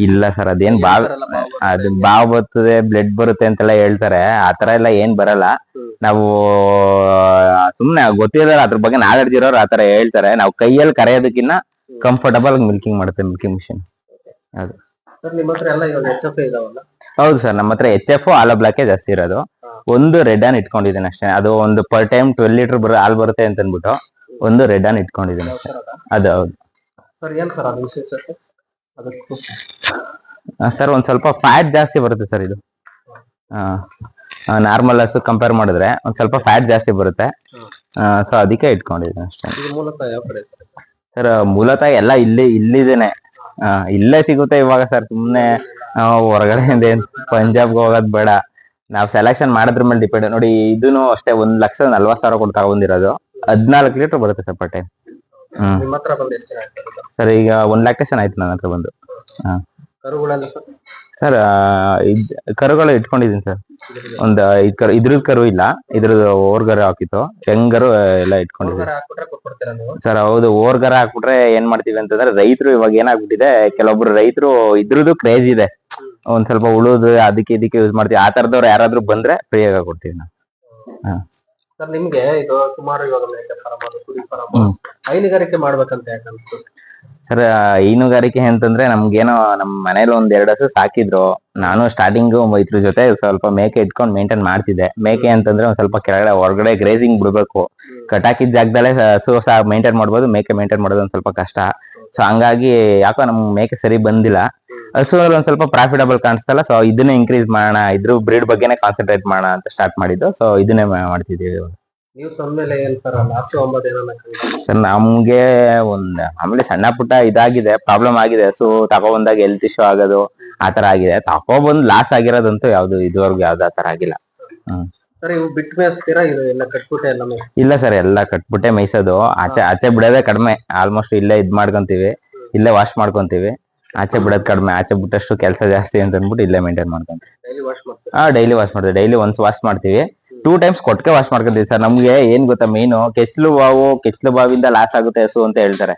ಇಲ್ಲ ಸರ್, ಅದೇನ್ ಬಾವ್ ಬರ್ತದೆ, ಬ್ಲಡ್ ಬರುತ್ತೆ ಅಂತೆಲ್ಲ ಹೇಳ್ತಾರೆ. ಆತರ ಎಲ್ಲ ಏನ್ ಬರಲ್ಲ. ನಾವು ಸುಮ್ನೆ ಗೊತ್ತಿಲ್ಲ ಅದ್ರ ಬಗ್ಗೆ ನಾಲೆಡ್ಜ್ ಇರೋರು ಆತರ ಹೇಳ್ತಾರೆ. ನಾವು ಕೈಯಲ್ಲಿ ಕರೆಯೋದಕ್ಕಿಂತ ಕಂಫರ್ಟಬಲ್ ಮಿಲ್ಕಿಂಗ್ ಮಾಡುತ್ತೆ ಮಿಲ್ಕಿಂಗ್ ಮಿಷಿನ್. ಅದು ಸರ್ ನಿಮ್ಮ ಹತ್ರ ಎಲ್ಲ ಇವಾಗ HF ಇದಾವಲ್ಲ? ಹೌದು ಸರ್, ನಮ್ಮ ಹತ್ರ HF ಆಲೋ ಬ್ಲಾಕೆ ಜಾಸ್ತಿ ಇರೋದು. ಒಂದು ರೆಡ್ ಆನ್ ಇಟ್ಕೊಂಡಿದ್ದೀನಿ ಅಷ್ಟೇ. ಅದು ಒಂದು ಪರ್ ಟೈಮ್ 12 ಲೀಟರ್ ಹಾಲ್ ಬರುತ್ತೆ ಅಂತ ಅಂದ್ಬಿಟ್ಟು ಒಂದು ರೆಡ್ ಆನ್ ಇಟ್ಕೊಂಡಿದ್ದೀನಿ. ಅದು ಹೌದು ಸರ್. ಏನ್ ಸರ್ ಅದು ವಿಶೇಷತೆ ಅದಕ್ಕೂ? ಸರ್ ಒಂದ್ ಸ್ವಲ್ಪ ಫ್ಯಾಟ್ ಜಾಸ್ತಿ ಬರುತ್ತೆ ಸರ್ ಇದು. ನಾರ್ಮಲ್ ಹಸು ಕಂಪೇರ್ ಮಾಡಿದ್ರೆ ಒಂದ್ ಸ್ವಲ್ಪ ಫ್ಯಾಟ್ ಜಾಸ್ತಿ ಬರುತ್ತೆ. ಸೊ ಅದಕ್ಕೆ ಇಟ್ಕೊಂಡಿದ್ದೀನಿ ಅಷ್ಟೇ. ಇದು ಮೂಲತಃ ಯಾವ ಕಡೆ ಸರ್? ಮೂಲತಃ ಎಲ್ಲ ಇಲ್ಲಿದೇನೆ. ಇಲ್ಲೇ ಸಿಗುತ್ತೆ ಇವಾಗ ಸರ್. ಸುಮ್ನೆ ಹೊರಗಡೆ ಪಂಜಾಬ್ಗೆ ಹೋಗೋದ್ ಬೇಡ. ನಾವ್ ಸೆಲೆಕ್ಷನ್ ಮಾಡೋದ್ರ ಮೇಲೆ ಡಿಪೆಂಡ್. ನೋಡಿ ಇದೂನು ಅಷ್ಟೇ 1,40,000 ಕೊಟ್ಟು ತಗೊಂಡಿರೋದು. 14 ಲೀಟರ್ ಬರುತ್ತೆ ಸರ್ ಪರ್ ಟೈಮ್. ನಿಮ್ಮ ಹತ್ರ ಬಂದು ಎಷ್ಟು ಸರ್ ಈಗ 1 ಲಕ್ಷ ಆಯ್ತು ನನ್ನ ಹತ್ರ ಬಂದು. ಕರುಗಳೆಲ್ಲ ಸರ್ ಕರುಗಳು ಇಟ್ಕೊಂಡಿದೀನಿ ಸರ್. ಒಂದ್ 5 ಕರು. ಇದ್ರದ್ ಕರು ಇಲ್ಲ, ಇದ್ರದ್ದು ಓರ್ಗರು ಹಾಕಿತ್ತು. ಹೆಂಗರು ಎಲ್ಲ ಇಟ್ಕೊಂಡಿದೀನಿ ಸರ್. ಹೌದು, ಓರ್ಗರ ಹಾಕ್ಬಿಟ್ರೆ ಏನ್ ಮಾಡ್ತೀವಿ ಅಂತಂದ್ರೆ ರೈತರು ಇವಾಗ ಏನಾಗ್ಬಿಟ್ಟಿದೆ, ಕೆಲವೊಬ್ರು ರೈತರು ಇದ್ರದ್ದು ಕ್ರೇಜ್ ಇದೆ, ಒಂದ್ ಸ್ವಲ್ಪ ಉಳುದು ಅದಕ್ಕೆ ಇದಕ್ಕೆ ಯೂಸ್ ಮಾಡ್ತೀವಿ. ಆ ತರದವ್ರು ಯಾರಾದ್ರೂ ಬಂದ್ರೆ ಫ್ರೀಯಾಗ ಕೊಡ್ತೀವಿ ನಾವು. ಸರ್ ನಿಮ್ಗೆ ಇದು ಸುಮಾರು ಇವಾಗ ಹೈನುಗಾರಿಕೆ ಮಾಡ್ಬೇಕಂತ ಯಾಕಂತ? ಸರ್ ಹೈನುಗಾರಿಕೆ ಅಂತಂದ್ರೆ ನಮ್ಗೇನೋ ನಮ್ ಮನೇಲಿ 1-2 ಹಸು ಸಾಕಿದ್ರು. ನಾನು ಸ್ಟಾರ್ಟಿಂಗ್ ಇದ್ರ ಜೊತೆ ಸ್ವಲ್ಪ ಮೇಕೆ ಇಟ್ಕೊಂಡ್ ಮೇಂಟೈನ್ ಮಾಡ್ತಿದ್ದೆ. ಮೇಕೆ ಅಂತಂದ್ರೆ ಒಂದ್ ಸ್ವಲ್ಪ ಕೆಳಗಡೆ ಹೊರಗಡೆ ಗ್ರೇಸಿಂಗ್ ಬಿಡ್ಬೇಕು. ಕಟಾಕಿದ ಜಾಗದಲ್ಲೇ ಹಸು ಮೇಂಟೈನ್ ಮಾಡ್ಬೋದು, ಮೇಕೆ ಮೇಂಟೈನ್ ಮಾಡೋದು ಒಂದ್ ಸ್ವಲ್ಪ ಕಷ್ಟ. ಸೊ ಹಂಗಾಗಿ ಯಾಕೋ ನಮ್ ಮೇಕೆ ಸರಿ ಬಂದಿಲ್ಲ. ಹಸುಗಳಲ್ಲಿ ಒಂದ್ ಸ್ವಲ್ಪ ಪ್ರಾಫಿಟಬಲ್ ಕಾಣಿಸ್ತಲ್ಲ. ಸೊ ಇದನ್ನೇ ಇನ್ಕ್ರೀಸ್ ಮಾಡೋಣ, ಇದ್ರ ಬ್ರೀಡ್ ಬಗ್ಗೆನೇ ಕಾನ್ಸಂಟ್ರೇಟ್ ಮಾಡೋಣ ಅಂತ ಸ್ಟಾರ್ಟ್ ಮಾಡಿದ್ದು. ಸೊ ಇದನ್ನೇ ಮಾಡ್ತಿದೀವಿ. ನೀವು ತಂದ್ಮೇಲೆ ಏನ್ ಸರ್ ಸರ್ ನಮ್ಗೆ ಆಮೇಲೆ ಸಣ್ಣ ಪುಟ್ಟ ಇದಾಗಿದೆ, ಪ್ರಾಬ್ಲಮ್ ಆಗಿದೆ. ಹಸು ತಗೊಬಂದಾಗ ಹೆಲ್ತ್ ಇಶ್ಯೂ ಆಗೋದು ಆತರ ಆಗಿದೆ. ತಗೊಬಂದ್ ಲಾಸ್ ಆಗಿರೋದಂತೂ ಯಾವ್ದು ಇದುವರೆಗೂ ಯಾವ್ದು ಆತರ ಆಗಿಲ್ಲ. ಸರ್ ಇವು ಬಿಟ್ಟು ಮೇಯಿಸ್ತೀರಾ? ಇದು ಎಲ್ಲ ಕಟ್ಬಿಟ್ಟೆ ಎಲ್ಲ? ಇಲ್ಲ ಸರ್, ಎಲ್ಲ ಕಟ್ಬಿಟ್ಟೆ ಮೇಯ್ಸೋದು. ಆಚೆ ಬಿಡೋದೇ ಕಡಿಮೆ. ಆಲ್ಮೋಸ್ಟ್ ಇಲ್ಲೇ ಇದ್ ಮಾಡ್ಕೊಂತೀವಿ, ಇಲ್ಲೇ ವಾಶ್ ಮಾಡ್ಕೊಂತೀವಿ. ಆಚೆ ಬಿಡೋದ್ ಕಡಿಮೆ. ಆಚೆ ಬಿಟ್ಟಷ್ಟು ಕೆಲಸ ಜಾಸ್ತಿ ಅಂತ ಅಂದ್ಬಿಟ್ಟು ಇಲ್ಲೇ ಮೇಂಟೈನ್ ಮಾಡ್ಕೊಂತೀವಿ. ಡೈಲಿ ವಾಶ್ ಮಾಡ್ತೀವಿ. ಡೈಲಿ ಒನ್ಸ್ ವಾಶ್ ಮಾಡ್ತೀವಿ. 2 ಟೈಮ್ಸ್ ಕೊಟ್ಟಿಗೆ ವಾಶ್ ಮಾಡ್ಕೊಂತೀವಿ ಸರ್. ನಮ್ಗೆ ಏನ್ ಗೊತ್ತಾ ಮೇನು, ಕೆಚ್ಚಲು ಬಾವಿಂದ ಲಾಸ್ ಆಗುತ್ತೆ ಹಸು ಅಂತ ಹೇಳ್ತಾರೆ.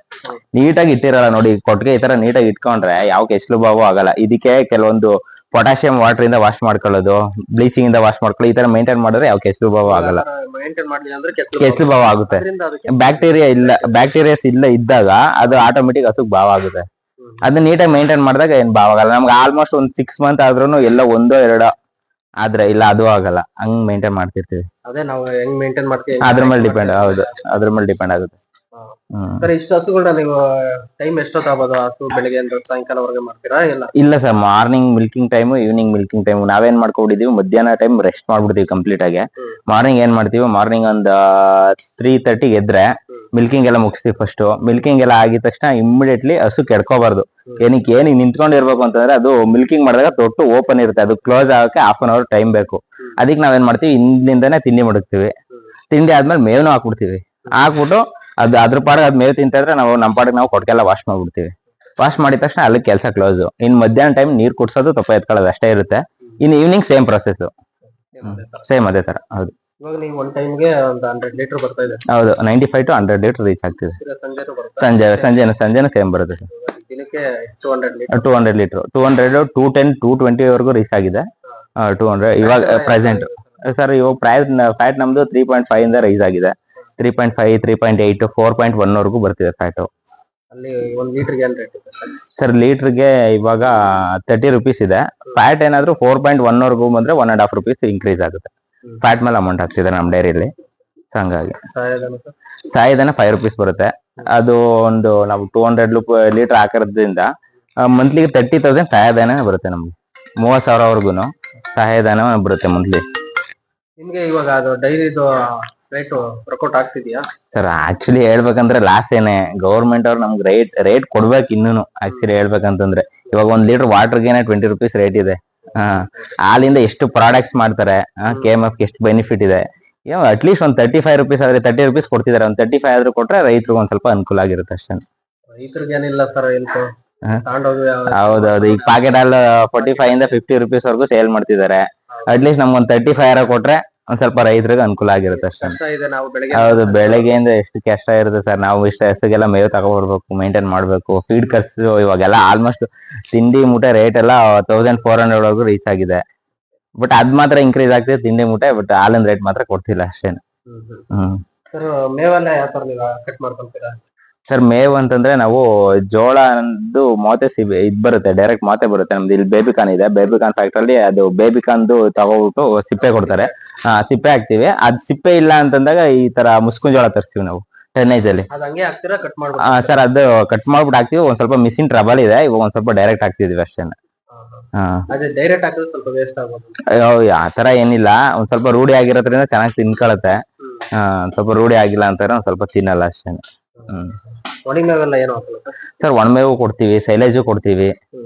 ನೀಟಾಗಿ ಇಟ್ಟಿರಲ್ಲ ನೋಡಿ ಕೊಟ್ಟಿಗೆ. ಈ ತರ ನೀಟಾಗಿ ಇಟ್ಕೊಂಡ್ರೆ ಯಾವ ಕೆಚ್ಚಲು ಬಾವು ಆಗಲ್ಲ. ಇದಕ್ಕೆ ಕೆಲವೊಂದು ಪೊಟ್ಯಾಷಿಯಂ ವಾಟರ್ ಇಂದ ವಾಶ್ ಮಾಡ್ಕೊಳ್ಳೋದು, ಬ್ಲೀಚಿಂಗ್ ಇಂದ ವಾಶ್ ಮಾಡ್ಕೊಳ್ಳೋದು, ಈ ತರ ಮೇಂಟೈನ್ ಮಾಡಿದ್ರೆ ಯಾವ ಕೆಚ್ಚಲು ಬಾವು ಆಗಲ್ಲ. ಕೆಚ್ಚಲು ಬಾವು ಆಗುತ್ತೆ. ಬ್ಯಾಕ್ಟೀರಿಯಾಸ್ ಇದ್ದಾಗ ಅದು ಆಟೋಮೆಟಿಕ್ ಹಸುಗ್ ಬಾವ ಆಗುತ್ತೆ. ಅದನ್ನ ನೀಟಾಗಿ ಮೇಂಟೈನ್ ಮಾಡಿದಾಗ ಏನ್ ಬಾವ ಆಗಲ್ಲ. ನಮ್ಗೆ ಆಲ್ಮೋಸ್ಟ್ ಒಂದ್ 6 ಮಂತ್ ಆದ್ರೂ ಎಲ್ಲ 1-2 ಆದ್ರೆ ಇಲ್ಲ ಅದು ಆಗಲ್ಲ. ಹಂಗ್ ಮೇಂಟೈನ್ ಮಾಡ್ತಿರ್ತೀವಿ. ಅದೇ ನಾವು ಹೆಂಗ್ ಮೇಂಟೈನ್ ಮಾಡ್ತೀವಿ ಅದ್ರ ಮೇಲೆ ಡಿಪೆಂಡ್. ಹೌದು, ಅದ್ರ ಮೇಲೆ ಡಿಪೆಂಡ್ ಆಗುತ್ತೆ. ಸರ್ ಇಷ್ಟು ಹಸುಗಳನ್ನ ನೀವು ಟೈಮ್ ಎಷ್ಟೊತ್ತು ಆಗ್ಬೋದು? ಹಸು ಬೆಳಿಗ್ಗೆ ಅಂದ್ರೆ ಸಾಯಂಕಾಲವರೆಗೆ ಮಾಡ್ತೀರಾ? ಇಲ್ಲ sir, morning milking time, evening milking time ನಾವೇನ್ ಮಾಡ್ಕೊಂಡಿದೀವಿ, ಮಧ್ಯಾಹ್ನ ಟೈಮ್ ರೆಸ್ಟ್ ಮಾಡ್ಬಿಡ್ತೀವಿ ಕಂಪ್ಲೀಟ್ ಆಗಿ. ಮಾರ್ನಿಂಗ್ ಏನ್ ಮಾಡ್ತೀವಿ, ಮಾರ್ನಿಂಗ್ ಒಂದ್ 3:30 ಎದ್ರೆ ಮಿಲ್ಕಿಂಗ್ ಎಲ್ಲ ಮುಗಿಸ್ತೀವಿ. ಫಸ್ಟ್ ಮಿಲ್ಕಿಂಗ್ ಎಲ್ಲ ಆಗಿದ ತಕ್ಷಣ ಇಮಿಡಿಯೇಟ್ಲಿ ಹಸು ಕೆಡ್ಕೋಬಾರ್ದು. ಏನಿಗೆ ನಿಂತ್ಕೊಂಡಿರ್ಬೇಕು ಅಂತಂದ್ರೆ ಅದು ಮಿಲ್ಕಿಂಗ್ ಮಾಡಿದಾಗ ತೊಟ್ಟು ಓಪನ್ ಇರುತ್ತೆ, ಅದು ಕ್ಲೋಸ್ ಆಗಕ್ಕೆ 1/2 hour ಟೈಮ್ ಬೇಕು. ಅದಕ್ಕೆ ನಾವೇನ್ ಮಾಡ್ತೀವಿ, ಹಿಂದಿಂದಾನೆ ತಿಂಡಿ ಮಡಗ್ತೀವಿ. ತಿಂಡಿ ಆದ್ಮೇಲೆ ಮೇವ್ನು ಹಾಕ್ಬಿಡ್ತೀವಿ. ಹಾಕ್ಬಿಟ್ಟು ಅದು ಅದ್ರ ಪಾಡಿಗೆ ಅದ್ ಮೇವ್ ತಿಂತಾ ಇದ್ರೆ ನಾವು ನಮ್ಮ ಪಾಡಿಗೆ ನಾವು ಕೊಟ್ಟಿಗೆಲ್ಲ ವಾಶ್ ಮಾಡ್ಬಿಡ್ತೀವಿ. ವಾಶ್ ಮಾಡಿದ ತಕ್ಷಣ ಅಲ್ಲಿ ಕೆಲಸ ಕ್ಲೋಸ್. ಇನ್ ಮಧ್ಯಾಹ್ನ ಟೈಮ್ ನೀರ್ ಕುಡ್ಸೋದು, ತುಪ್ಪ ಎತ್ಕೊಳ್ಳೋದು ಅಷ್ಟೇ ಇರುತ್ತೆ. ಇನ್ ಈವ್ನಿಂಗ್ ಸೇಮ್ ಪ್ರೊಸೆಸ್, ಸೇಮ್ ಅದೇ ತರ. ಹೌದು, ಇವಾಗ ನೀವು ಒಂದ್ ಟೈಮ್ಗೆ ಒಂದು 100 ಲೀಟರ್ ಬರ್ತಾ ಇದೆ. ಹೌದು, 95 to 100 ಲೀಟರ್ ರೀಚ್ ಆಗ್ತಿದೆ. ಸಂಜೆನೂ ಸೇಮ್ ಬರುತ್ತೆ ಸರ್. ದಿನಕ್ಕೆ 200 ಲೀಟರ್ 200, 210, 220 ವರೆಗೂ ರೀಚ್ ಆಗಿದೆ. 200 ಇವಾಗ ಪ್ರೆಸೆಂಟ್ ಸರ್. ಇವಾಗ ಫ್ಯಾಟ್ ನಮ್ದು 3.5 ಇಂದ ರೈಸ್ ಆಗಿದೆ. 3.5, 3.8, 4.1 ವರೆಗೂ ಬರ್ತಿದೆ ಫ್ಯಾಟ್. ಅಲ್ಲಿ 1 ಲೀಟರ್ಗೆ ಏನ್ ರೇಟ್ ಇದೆ ಸರ್? ಲೀಟರ್ಗೆ ಇವಾಗ 30 rupees ಇದೆ. ಫ್ಯಾಟ್ ಏನಾದ್ರು 4.1 ವರೆಗೂ ಬಂದ್ರೆ 1.5 rupees ಇನ್ಕ್ರೀಸ್ ಆಗುತ್ತೆ. ಫ್ಯಾಟ್ ಮೇಲೆ ಅಮೌಂಟ್ ಆಗ್ತಿದೆ ನಮ್ಮ ಡೈರಿಯಲ್ಲಿ. ಹಂಗಾಗಿ ಸಾಯಧನ 5 rupees ಬರುತ್ತೆ. ಅದು ಒಂದು ನಾವು 200 ಲೀಟರ್ ಹಾಕಿರೋದ್ರಿಂದ ಮಂತ್ಲಿಗೆ 30,000 ಸಹಾಯಧನ ಬರುತ್ತೆ ನಮ್ಗೆ. 30,000 ವರ್ಗುನು ಸಹಾಯಧನ ಬರುತ್ತೆ ಮಂತ್ಲಿ. ನಿಮ್ಗೆ ಇವಾಗ ಅದು ಡೈರಿದು ರೇಟ್ ವರ್ಕೌಟ್ ಆಗ್ತಿದ್ಯಾ ಸರ್? ಆಕ್ಚುಲಿ ಹೇಳ್ಬೇಕಂದ್ರೆ ಲಾಸ್ ಏನೇ. ಗವರ್ಮೆಂಟ್ ಅವ್ರು ನಮ್ಗೆ ರೇಟ್ ಕೊಡ್ಬೇಕು ಇನ್ನೂನು. ಆಕ್ಚುಲಿ ಹೇಳ್ಬೇಕಂತಂದ್ರೆ ಇವಾಗ 1 ಲೀಟರ್ ವಾಟರ್ಗೆನೆ 20 rupees ರೇಟ್ ಇದೆ. ಹಾಲಿಂದ ಎಷ್ಟು ಪ್ರಾಡಕ್ಟ್ಸ್ ಮಾಡ್ತಾರೆ, KMF ಎಷ್ಟು ಬೆನಿಫಿಟ್ ಇದೆ. ಅಟ್ಲೀಸ್ಟ್ ಒಂದ್ 35 rupees ಆದ್ರೆ 30 rupees ಕೊಡ್ತಿದ್ದಾರೆ. ಒಂದ್ 35 ಆದ್ರೂ ಕೊಟ್ರೆ ರೈತರಿಗೆ ಒಂದ್ ಸ್ವಲ್ಪ ಅನುಕೂಲ ಆಗಿರುತ್ತೆ ಅಷ್ಟೇ. ರೈತರಿಗೆ ಏನಿಲ್ಲ ಸರ್. ಹೌದೌದು, ಈಗ ಪಾಕೆಟ್ ಹಾಲು 45 ಇಂದ 50 rupees ವರೆಗೂ ಸೇಲ್ ಮಾಡ್ತಿದ್ದಾರೆ. ಅಟ್ಲೀಸ್ಟ್ ನಮ್ಗೆ ಒಂದ್ 35 ಕೊಟ್ರೆ ಒಂದ್ ಸ್ವಲ್ಪ ರೈತರಿಗೆ ಅನುಕೂಲ ಆಗಿರುತ್ತೆ ಅಷ್ಟೇ. ಹೌದು, ಬೆಳಗ್ಗೆಯಿಂದ ಎಷ್ಟು ಕಷ್ಟ ಇರುತ್ತೆ ಸರ್. ನಾವು ಇಷ್ಟ ಹಸುಗೆಲ್ಲ ಮೇವು ತಗೊಬರ್ಬೇಕು, ಮೇಂಟೈನ್ ಮಾಡ್ಬೇಕು, ಫೀಡ್ ಖರ್ಚು. ಇವಾಗೆಲ್ಲ ಆಲ್ಮೋಸ್ಟ್ ತಿಂಡಿ ಮೂಟೆ ರೇಟ್ ಎಲ್ಲ 1400 ವರೆಗೂ ರೀಚ್ ಆಗಿದೆ. ಬಟ್ ಅದ್ ಮಾತ್ರ ಇನ್ಕ್ರೀಸ್ ಆಗ್ತಿದೆ ತಿಂಡಿ ಮೂಟೆ. ಬಟ್ ಹಾಲಿನ ರೇಟ್ ಮಾತ್ರ ಕೊಡ್ತಿಲ್ಲ ಅಷ್ಟೇನೆ. ಸರ್ ಮೇವೆಲ್ಲ ಯಾವ ತರ ನೀವು ಕಟ್ ಮಾಡ್ಕೊಂತೀರಾ? ಸರ್ ಮೇವು ಅಂತಂದ್ರೆ ನಾವು ಜೋಳ ಅಂದು ಮೋತೆ ಇದ್ ಬರುತ್ತೆ, ಡೈರೆಕ್ಟ್ ಮೋತೆ ಬರುತ್ತೆ ನಮ್ದು. ಇಲ್ಲಿ ಬೇಬಿಕಾನ್ ಇದೆ, ಬೇಬಿಕಾನ್ ಫ್ಯಾಕ್ಟ್ರಿ ಅದು ಬೇಬಿಕಾನ್ದು ತಗೋಬಿಟ್ಟು ಸಿಪ್ಪೆ ಕೊಡ್ತಾರೆ, ಸಿಪ್ಪೆ ಹಾಕ್ತಿವಿ. ಅದ್ ಸಿಪ್ಪೆ ಇಲ್ಲ ಅಂತಂದಾಗ ಈ ತರ ಮುಸ್ಕಿನ ಜೋಳ ತರಿಸ್ತೀವಿ ನಾವು ಟೆನ್ನೇಜ್ ಅಲ್ಲಿ. ಸರ್ ಅದು ಕಟ್ ಮಾಡ್ಬಿಟ್ಟು ಹಾಕ್ತಿವಿ. ಒಂದ್ ಸ್ವಲ್ಪ ಮಿಷಿನ್ ಟ್ರಬಲ್ ಇದೆ, ಇವಾಗ ಒಂದ್ ಸ್ವಲ್ಪ ಡೈರೆಕ್ಟ್ ಹಾಕ್ತಿದೀವಿ ಅಷ್ಟೇನೆ. ಆತರ ಏನಿಲ್ಲ, ಒಂದ್ ಸ್ವಲ್ಪ ರೂಢಿ ಆಗಿರೋದ್ರಿಂದ ಚೆನ್ನಾಗಿ ತಿನ್ಕೊಳತ್ತೆ. ಸ್ವಲ್ಪ ರೂಢಿ ಆಗಿಲ್ಲ ಅಂತಾರೆ ಒಂದ್ ಸ್ವಲ್ಪ ತಿನ್ನಲ್ಲ ಅಷ್ಟೇನೆ. ಸರ್ ಒಣಮೇವು ಕೊಡ್ತೀವಿ, ಸೈಲೇಜು ಕೊಡ್ತೀವಿ,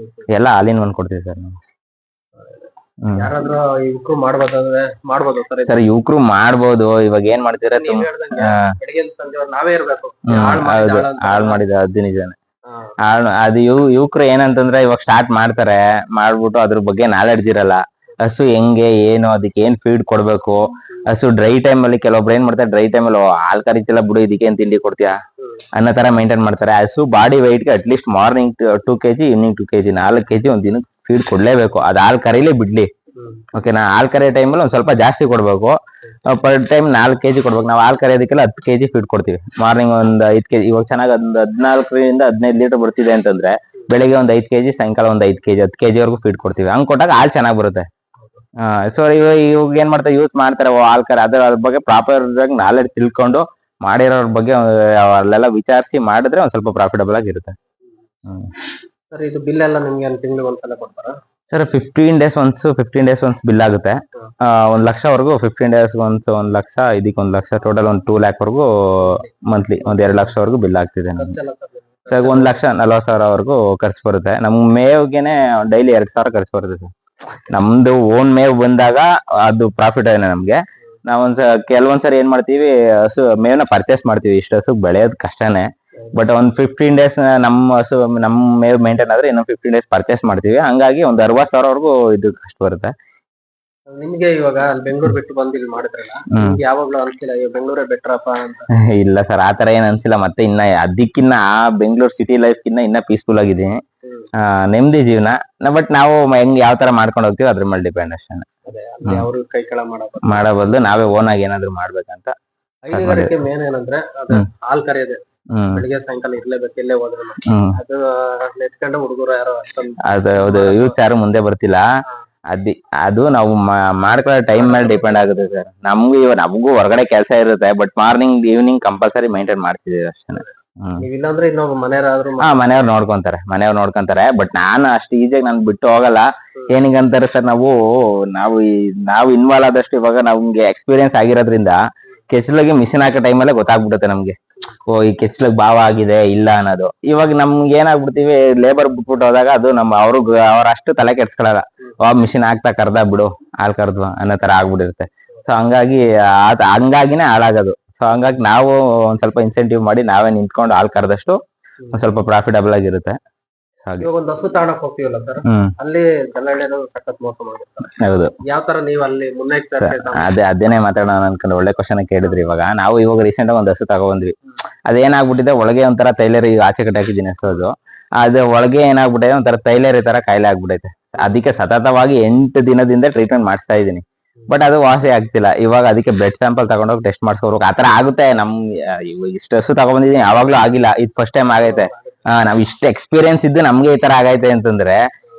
ಎಲ್ಲ ಆಲ್ ಇನ್ ಒನ್ ಕೊಡ್ತೀವಿ ಸರ್ ನಾವು. ಸರ್ ಯುವಕರು ಮಾಡ್ಬೋದು, ಇವಾಗ ಏನ್ ಮಾಡ್ತೀರಾ ಹಾಳ್ ಮಾಡಿದ ಅದು ನಿಜಾನೆ. ಅದು ಯುವಕರು ಏನಂತಂದ್ರೆ ಇವಾಗ ಸ್ಟಾರ್ಟ್ ಮಾಡ್ತಾರೆ, ಮಾಡ್ಬಿಟ್ಟು ಅದ್ರ ಬಗ್ಗೆ ನಾಲೆಡ್ಜ್ ಇರಲ್ಲ. ಹಸು ಹೆಂಗೆ ಏನು, ಅದಕ್ಕೆ ಏನ್ ಫೀಡ್ ಕೊಡ್ಬೇಕು, ಹಸು ಡ್ರೈ ಟೈಮ್ ಅಲ್ಲಿ ಕೆಲವೊಬ್ರು ಏನ್ ಮಾಡ್ತಾರೆ, ಡ್ರೈ ಟೈಮ್ ಅಲ್ಲಿ ಹಾಲ್ ಕರಿತಿಲ್ಲ ಬಿಡು ಇದಕ್ಕೆ ಏನ್ ತಿಂಡಿ ಕೊಡ್ತೀಯಾ ಅನ್ನೋ ತರ ಮೈಂಟೈನ್ ಮಾಡ್ತಾರೆ. ಹಸು ಬಾಡಿ weight ಗೆ at least morning 2 kg, evening 2 kg, 4 kg ಒಂದ್ ದಿನಕ್ಕೆ ಫೀಡ್ ಕೊಡ್ಲೇಬೇಕು. ಅದ್ ಹಾಲ್ ಕರೀಲಿ ಬಿಡ್ಲಿ, ಓಕೆನಾ. ಹಾಲ್ ಕರಿಯೋ ಟೈಮಲ್ಲಿ ಒಂದ್ ಸ್ವಲ್ಪ ಜಾಸ್ತಿ ಕೊಡ್ಬೇಕು, ಪರ್ ಟೈಮ್ 4 kg ಕೊಡ್ಬೇಕು. ನಾವು ಹಾಲ್ ಕರಿಯೋದಕ್ಕೆಲ್ಲ 10 kg ಫೀಡ್ ಕೊಡ್ತೀವಿ. ಮಾರ್ನಿಂಗ್ ಒಂದ್ 5 kg, ಇವಾಗ ಚೆನ್ನಾಗಿ ಒಂದ್ 14ರಿಂದ 15 ಲೀಟರ್ ಬರ್ತಿದೆ ಅಂತಂದ್ರೆ ಬೆಳಿಗ್ಗೆ ಒಂದ್ 5 kg, ಸಾಯಂಕಾಲ ಒಂದ್ 5 kg, 10 kg ವರ್ಗು ಫೀಡ್ ಕೊಡ್ತೀವಿ. ಹಂಗ್ ಕೊಟ್ಟಾಗ ಹಾಲ್ ಚೆನ್ನಾಗ್ ಬರುತ್ತೆ. ಸೊ ಇವಾಗ ಏನ್ ಮಾಡ್ತಾರೆ, ಯೂಸ್ ಮಾಡ್ತಾರೆ ಹಾಲ್ ಕರೆ, ಅದ್ರ ಬಗ್ಗೆ ಪ್ರಾಪರ್ ನಾಲೆಡ್ಜ್ ತಿಳ್ಕೊಂಡು ಮಾಡಿರೋರ್ ಬಗ್ಗೆ ಅಲ್ಲೆಲ್ಲ ವಿಚಾರಿಸಿ ಮಾಡಿದ್ರೆ ಒಂದ್ ಸ್ವಲ್ಪ ಪ್ರಾಫಿಟಬಲ್ ಆಗಿರುತ್ತೆ. ಸರ್ ಇದು ಬಿಲ್ ಎಲ್ಲ ನಿಮ್ಗೆ ತಿಂಗಳಿಗೆ ಒಂದ್ಸಲ ಕೊಡ್ತಾರಾ? ಸರ್ 15 ಡೇಸ್ ಒನ್ಸ್ ಬಿಲ್ ಆಗುತ್ತೆ. 1 ಲಕ್ಷ ವರ್ಗು 15 ಡೇಸ್ ಒನ್ಸ್ 1 ಲಕ್ಷ, ಇದಕ್ಕೆ 1 ಲಕ್ಷ, ಟೋಟಲ್ ಒಂದ್ 2 lakh ವರ್ಗು ಮಂತ್ಲಿ ಒಂದ್ 2 ಲಕ್ಷ ವರ್ಗು ಬಿಲ್ ಆಗ್ತಿದೆ ನಮ್ಗೆ. ಸರ್ 1,40,000 ವರ್ಗು ಖರ್ಚು ಬರುತ್ತೆ. ನಮ್ ಮೇವ್ಗೆನೆ ಡೈಲಿ 2,000 ಖರ್ಚು ಬರುತ್ತೆ ಸರ್. ನಮ್ದು ಓನ್ ಮೇವ್ ಬಂದಾಗ ಅದು ಪ್ರಾಫಿಟ್ ಏನೇ ನಮ್ಗೆ. ನಾವೊಂದ್ ಕೆಲವೊಂದ್ಸರಿ ಏನ್ ಮಾಡ್ತೀವಿ, ಹಸು ಮೇವ್ನ ಪರ್ಚೇಸ್ ಮಾಡ್ತೀವಿ. ಇಷ್ಟ ಹಸು ಬೆಳೆಯೋದ್ ಕಷ್ಟನೇ, ಬಟ್ ಒಂದ್ 15 ಡೇಸ್ ನಮ್ಮ ಹಸು ನಮ್ ಮೇವ್ ಮೇಂಟೈನ್ ಆದ್ರೆ ಇನ್ನೊಂದ್ 15 ಡೇಸ್ ಪರ್ಚೇಸ್ ಮಾಡ್ತೀವಿ. ಹಂಗಾಗಿ ಒಂದ್ 60,000 ವರ್ಗು ಇದು ಕಷ್ಟ ಬರುತ್ತೆ. ನಿಮ್ಗೆ ಇವಾಗ ಬೆಂಗಳೂರು ಬಿಟ್ಟು ಬಂದು ಇಲ್ಲಿ ಮಾಡಿದ್ರಲ್ಲ, ನಿಮ್ಗೆ ಯಾವಾಗ್ಲೂ ಅನ್ಸಿಲ್ಲ ಬೆಂಗಳೂರೇ ಬೆಟ್ರಪ್ಪ ಅಂತ? ಇಲ್ಲ ಸರ್, ಆತರ ಏನ್ ಅನ್ಸಿಲ್ಲ. ಮತ್ತೆ ಇನ್ನ ಅದಕ್ಕಿನ್ನ ಬೆಂಗಳೂರು ಸಿಟಿ ಲೈಫ್ ಇನ್ನ ಪೀಸ್ಫುಲ್ ಆಗಿದ್ದೀನಿ, ನೆಮ್ಮದಿ ಜೀವನ. ಬಟ್ ನಾವು ಹೆಂಗ್ ಯಾವ ತರ ಮಾಡ್ಕೊಂಡು ಹೋಗ್ತೀವಿ ಅದ್ರ ಮೇಲೆ ಡಿಪೆಂಡ್ ಅಷ್ಟೇ. ಕೈ ಕೆಳ ಮಾಡೋ ಬದಲು ನಾವೇ ಓನ್ ಆಗಿ ಏನಾದ್ರು ಮಾಡ್ಬೇಕಂತ. ಹೈನುಗಾರಿಕೆ ಮೇನ್ ಏನಂದ್ರೆ ಹಾಲ್ ಕರೆಯೋದೆ, ಬೆಳಿಗ್ಗೆ ಸಾಯಂಕಾಲ ಇರ್ಲೇಬೇಕು ಎಲ್ಲೇ ಹೋದ್ರು. ಅದು ನೆಚ್ಕೊಂಡು ಹುಡುಗರು ಯಾರು ಅದು ಯೂತ್ ಯಾರು ಮುಂದೆ ಬರ್ತಿಲ್ಲ. ಅದು ನಾವು ಮಾಡ್ಕೊಳ್ಳೋ ಟೈಮ್ ಮೇಲೆ ಡಿಪೆಂಡ್ ಆಗುತ್ತೆ ಸರ್. ನಮಗೂ ಹೊರಗಡೆ ಕೆಲಸ ಇರುತ್ತೆ, but morning evening compulsory maintain ಮಾಡ್ತಿದ್ದೀವಿ ಅಷ್ಟೇ. ಇಲ್ಲಾಂದ್ರೆ ಇನ್ನೊಬ್ಬ ಮನೆಯವ್ರು ನೋಡ್ಕೊಂತಾರೆ. ಬಟ್ ನಾನು ಅಷ್ಟು ಈಜಿಯಾಗಿ ನಾನು ಬಿಟ್ಟು ಹೋಗಲ್ಲ. ಏನಿಗಂತಾರೆ ಸರ್, ನಾವು ಇನ್ವಾಲ್ವ್ ಆದಷ್ಟು ಇವಾಗ ನಮ್ಗೆ ಎಕ್ಸ್ಪೀರಿಯನ್ಸ್ ಆಗಿರೋದ್ರಿಂದ ಕೆಚ್ಚಲಿಗೆ ಮಿಷಿನ್ ಹಾಕೋ ಟೈಮಲ್ಲೇ ಗೊತ್ತಾಗ್ಬಿಡುತ್ತೆ ನಮ್ಗೆ, ಓ ಈ ಕೆಚ್ಚಲಿಗೆ ಭಾವ ಆಗಿದೆ ಇಲ್ಲ ಅನ್ನೋದು. ಇವಾಗ ನಮ್ಗೆ ಏನಾಗ್ಬಿಡ್ತೀವಿ, ಲೇಬರ್ ಬಿಟ್ಬಿಟ್ಟು ಹೋದಾಗ ಅದು ಅವ್ರಷ್ಟು ತಲೆ ಕೆಡ್ಸ್ಕೊಳಲ್ಲ. ಮಿಷಿನ್ ಹಾಕ್ತಾ ಕರ್ದ ಬಿಡು, ಹಾಲ್ ಕರ್ದ್ವಾ ಅನ್ನೋ ತರ ಆಗ್ಬಿಟ್ಟಿರುತ್ತೆ. ಸೊ ಹಂಗಾಗಿನೇ ಹಾಳಾಗೋದು. ಸೊ ಹಂಗಾಗಿ ನಾವು ಒಂದ್ ಸ್ವಲ್ಪ ಇನ್ಸೆಂಟಿವ್ ಮಾಡಿ ನಾವೇ ನಿಂತ್ಕೊಂಡು ಹಾಲ್ ಕರೆದಷ್ಟು ಒಂದ್ ಸ್ವಲ್ಪ ಪ್ರಾಫಿಟಬಲ್ ಆಗಿರುತ್ತೆ. ಒಂದು ಹಸು ತಗೊಳಕ್ ಹೋಗ್ತೀವಲ್ಲ ಸರ್, ಅಲ್ಲಿ ದಲ್ಲಾಳಿಯರು ಸಖತ್ ಮೋಸ ಮಾಡಿರ್ತಾರೆ. ಹೌದು, ಯಾವ ತರ ನೀವು ಅಲ್ಲಿ ಅದೇನೆ ಮಾತಾಡೋಣ ಅನ್ಕೊಂಡು ಒಳ್ಳೆ ಕ್ವಶನ್ ಕೇಳಿದ್ರಿ. ಇವಾಗ ರೀಸೆಂಟ್ ಆಗಿ ಒಂದ್ ಹಸು ತಗೊಬಂದ್ವಿ. ಅದೇನಾಗ್ಬಿಟ್ಟಿದೆ, ಒಳಗೆ ಒಂಥರ ತೈಲೇರಿ ಆಚೆ ಕಟ್ಟಿ ಹಾಕಿದ್ದೀನಿ ಹಸು. ಅದು ಒಳಗೆ ಏನಾಗ್ಬಿಟ್ಟಿದೆ, ಒಂಥರ ತೈಲೇರಿ ತರ ಕಾಯಿಲೆ ಆಗ್ಬಿಟ್ಟೈತೆ. ಅದಕ್ಕೆ ಸತತವಾಗಿ 8 ದಿನದಿಂದ ಟ್ರೀಟ್ಮೆಂಟ್ ಮಾಡಿಸ್ತಾ ಇದೀನಿ, ಬಟ್ ಅದು ವಾಸಿ ಆಗ್ತಿಲ್ಲ. ಇವಾಗ ಅದಕ್ಕೆ ಬ್ಲಡ್ ಸ್ಯಾಂಪಲ್ ತಗೊಂಡೋಗಿ ಟೆಸ್ಟ್ ಮಾಡ್ಸ್ಕೊಬೇಕು. ಆತರ ಆಗುತ್ತೆ. ಇಷ್ಟು ಹಸು ತಗೊಂಡಿದೀನಿ, ಯಾವಾಗ್ಲೂ ಆಗಿಲ್ಲ, ಇದು ಫಸ್ಟ್ ಟೈಮ್ ಆಗೈತೆ. ನಾವ್ ಇಷ್ಟ ಎಕ್ಸ್ಪೀರಿಯನ್ಸ್ ಇದ್ದು ನಮ್ಗೆ ಈ ತರ ಆಗೈತೆ ಅಂತಂದ್ರೆ,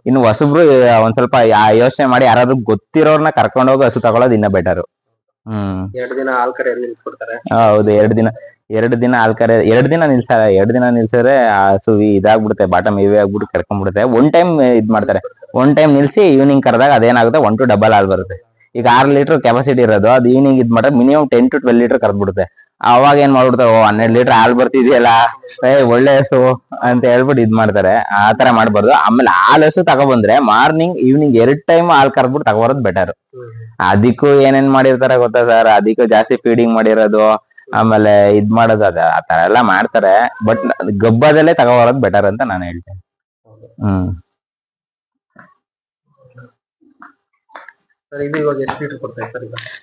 ಇನ್ನು ಹೊಸಬ್ರು ಒಂದ್ ಸ್ವಲ್ಪ ಯೋಚನೆ ಮಾಡಿ ಯಾರಾದ್ರೂ ಗೊತ್ತಿರೋರ್ನ ಕರ್ಕೊಂಡೋಗಿ ಹಸು ತಗೊಳ್ಳೋದು ಇನ್ನ ಬೆಟರ್. 2 ದಿನ ಹಾಲ್ ಕರೆ ನಿಲ್ಸ್ಬಿಡ್ತಾರೆ. ಹೌದು, 2 ದಿನ ಹಾಲ್ ಕರೆ 2 ದಿನ ನಿಲ್ಸಾರ. 2 ದಿನ ನಿಲ್ಸಿದ್ರೆ ಆ ಹಸು ಇದಾಗ್ಬಿಡುತ್ತೆ, ಬಾಟಮ್ ಹೆವಿ ಆಗ್ಬಿಟ್ಟು ಕರ್ಕೊಂಡ್ಬಿಡುತ್ತೆ. ಒನ್ ಟೈಮ್ ಇದ್ ಮಾಡ್ತಾರೆ, ಒನ್ ಟೈಮ್ ನಿಲ್ಸಿ ಈವ್ನಿಂಗ್ ಕರೆದಾಗ ಅದೇನಾಗುತ್ತೆ 1 to ಡಬಲ್ ಹಾಲ್ ಬರುತ್ತೆ. ಈಗ 6 ಲೀಟರ್ ಕೆಪಾಸಿಟಿ ಇರೋದು, ಅದು ಈವ್ನಿಂಗ್ ಇದ್ ಮಾಡಿದ್ರೆ ಮಿನಿಮಮ್ 10 to 12 ಲೀಟರ್ ಕರ್ದ್ಬಿಡುತ್ತೆ. ಅವಾಗ ಏನ್ ಮಾಡ್ಬಿಡ್ತಾರೆ, 12 ಲೀಟರ್ ಹಾಲ್ ಬರ್ತಿದ್ಯಲ್ಲ, ಒಳ್ಳೆ ಹಸು ಅಂತ ಹೇಳ್ಬಿಟ್ಟು ಇದ್ ಮಾಡ್ತಾರೆ. ಆ ತರ ಮಾಡ್ಬಾರ್ದು. ಆಮೇಲೆ ಹಾಲ್ ಹಸು ತಗೊಬಂದ್ರೆ ಮಾರ್ನಿಂಗ್ ಈವ್ನಿಂಗ್ 2 ಟೈಮ್ ಹಾಲ್ ಕರ್ದ್ಬಿಟ್ಟು ತಗೊಬರೋದು ಬೆಟರ್. ಅದಕ್ಕೂ ಏನೇನ್ ಮಾಡಿರ್ತಾರೆ ಗೊತ್ತಾ ಸರ್, ಅದಕ್ಕೂ ಜಾಸ್ತಿ ಫೀಡಿಂಗ್ ಮಾಡಿರೋದು, ಆಮೇಲೆ ಇದ್ ಮಾಡೋದು, ಆ ತರ ಎಲ್ಲ ಮಾಡ್ತಾರೆ. ಬಟ್ ಗಬ್ಬದಲ್ಲೇ ತಗೊಬರೋದು ಬೆಟರ್ ಅಂತ ನಾನು ಹೇಳ್ತೇನೆ.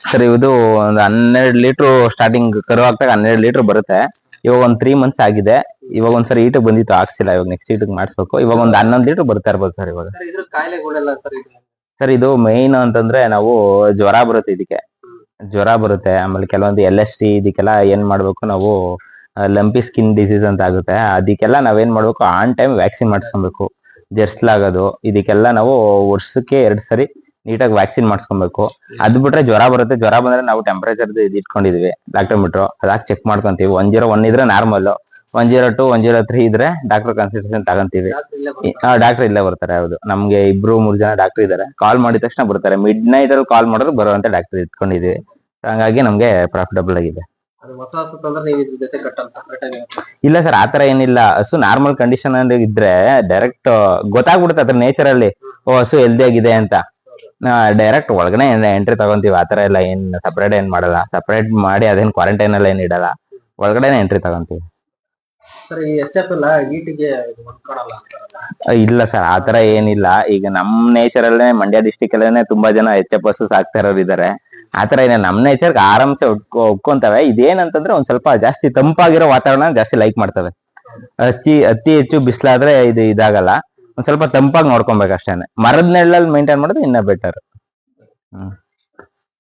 ಸರ್ ಇದು ಒಂದು 12 ಲೀಟರ್ ಸ್ಟಾರ್ಟಿಂಗ್ ಕರು ಹಾಕ್ದಾಗ 12 ಲೀಟರ್ ಬರುತ್ತೆ. ಇವಾಗ ಒಂದ್ 3 months ಆಗಿದೆ. ಇವಾಗ ಒಂದ್ಸರಿ ಈಟಕ್ ಬಂದಿತ್ತು, ಹಾಕ್ಸಿಲ್ಲ. ಇವಾಗ ನೆಕ್ಸ್ಟ್ ಈಟಕ್ ಮಾಡಿಸ್ಬೇಕು. ಇವಾಗ ಒಂದ್ 11 ಲೀಟರ್ ಬರ್ತಾ ಇರ್ಬೋದು ಸರ್ ಇವಾಗ. ಸರ್ ಇದು ಮೈನ್ ಅಂತಂದ್ರೆ ನಾವು ಜ್ವರ ಬರುತ್ತೆ, ಇದಕ್ಕೆ ಜ್ವರ ಬರುತ್ತೆ. ಆಮೇಲೆ ಕೆಲವೊಂದು LST ಇದಕ್ಕೆಲ್ಲ ಏನ್ ಮಾಡ್ಬೇಕು ನಾವು, ಲಂಪಿ ಸ್ಕಿನ್ ಡಿಸೀಸ್ ಅಂತ ಆಗುತ್ತೆ. ಅದಕ್ಕೆಲ್ಲ ನಾವೇನ್ ಮಾಡ್ಬೇಕು, ಆನ್ ಟೈಮ್ ವ್ಯಾಕ್ಸಿನ್ ಮಾಡಿಸ್ಕೊಬೇಕು. ಜರ್ಸ್ಲಾಗೋದು ಇದಕ್ಕೆಲ್ಲ ನಾವು ವರ್ಷಕ್ಕೆ 2 ಸರಿ ನೀಟಾಗಿ ವ್ಯಾಕ್ಸಿನ್ ಮಾಡಿಸ್ಕೊಬೇಕು. ಅದ್ ಬಿಟ್ರೆ ಜ್ವರ ಬರುತ್ತೆ. ಜ್ವರ ಬಂದ್ರೆ ನಾವು ಟೆಂಪರೇಚರ್ ಇಟ್ಕೊಂಡಿದೀವಿ ಡಾಕ್ಟರ್ ಮೀಟ್ರು, ಅದಾಕ್ ಚೆಕ್ ಮಾಡ್ಕೊಂತೀವಿ. 101 ಇದ್ರೆ ನಾರ್ಮಲ್, 102 103 ಇದ್ರೆ ಡಾಕ್ಟರ್ ಕನ್ಸಲ್ಟೇಷನ್ ತಗೊಂತೀವಿ. ಡಾಕ್ಟರ್ ಇಲ್ಲೇ ಬರ್ತಾರೆ. ಹೌದು, ನಮ್ಗೆ 2-3 ಜನ ಡಾಕ್ಟರ್ ಇದಾರೆ. ಕಾಲ್ ಮಾಡಿದ ತಕ್ಷಣ ಬರ್ತಾರೆ. ಮಿಡ್ ನೈಟ್ ಅಲ್ಲಿ ಕಾಲ್ ಮಾಡಿದ್ರು ಬರುವಂತ ಡಾಕ್ಟರ್ ಇಟ್ಕೊಂಡಿದೀವಿ. ಹಂಗಾಗಿ ನಮ್ಗೆ ಪ್ರಾಫಿಟಬಲ್ ಆಗಿದೆ. ಹೊಸ ಹಸು ತಂದ್ರೆ ನೀವು ಇದ್ರ ಜೊತೆ ಕಟ್ಟಲ್ಲ, separate ಆಗಿ ಇಲ್ಲ ಸರ್, ಆತರ ಏನಿಲ್ಲ. ಹಸು ನಾರ್ಮಲ್ ಕಂಡೀಷನ್ ಅಲ್ಲಿ ಇದ್ರೆ ಡೈರೆಕ್ಟ್ ಗೊತ್ತಾಗ್ಬಿಡುತ್ತೆ ಅದ್ರ ನೇಚರ್ ಅಲ್ಲಿ, ಓ ಹಸು ಹೆಲ್ದಿ ಆಗಿದೆ ಅಂತ. ಡೈರೆಕ್ಟ್ ಒಳಗನೆ ಎಂಟ್ರಿ ತಗೊಂತೀವಿ. ಆತರ ಎಲ್ಲ ಏನ್ ಸಪರೇಟ್ ಏನ್ ಮಾಡಲ್ಲ. ಸಪರೇಟ್ ಮಾಡಿ ಅದೇನ್ ಕ್ವಾರಂಟೈನ್ ಎಲ್ಲ ಏನ್ ಇಡಲ್ಲ, ಒಳಗಡೆನೆ ಎಂಟ್ರಿ ತಗೊಂತೀವಿ. ಸರ್ ಈ ಎಚ್.ಎಫ್ ಎಲ್ಲ ಹೀಟಿಗೆ ಹೊಂದ್ಕೊಳಲ್ಲ ಅಂತಾರಲ್ಲ? ಇಲ್ಲ ಸರ್, ಆತರ ಏನಿಲ್ಲ. ಈಗ ನಮ್ ನೇಚರ್ ಅಲ್ಲೇ ಮಂಡ್ಯ ಡಿಸ್ಟಿಕ್ ಅಲ್ಲೇನೆ ತುಂಬಾ ಜನ ಎಚ್.ಎಫ್ ಹಸು ಸಾಕ್ತಾ ಇರೋರು ಇದಾರೆ. ಆತರ ಏನ ನಮ್ ನೇಚರ್ಗೆ ಆರಾಮ್ಸೆ ಒಪ್ಕೊಂತವೆ. ಇದೇನಂತಂದ್ರೆ ಒಂದ್ ಸ್ವಲ್ಪ ಜಾಸ್ತಿ ತಂಪಾಗಿರೋ ವಾತಾವರಣ ಜಾಸ್ತಿ ಲೈಕ್ ಮಾಡ್ತವೆ. ಅತಿ ಹೆಚ್ಚು ಬಿಸಿಲಾದ್ರೆ ಇದಾಗಲ್ಲ. ಒಂದ್ ಸ್ವಲ್ಪ ತಂಪಾಗಿ ನೋಡ್ಕೊಬೇಕು ಅಷ್ಟೇನೆ. ಮರದ ನೆರಳಲ್ಲಿ ಮೇಂಟೈನ್ ಮಾಡೋದು ಇನ್ನ ಬೆಟರ್.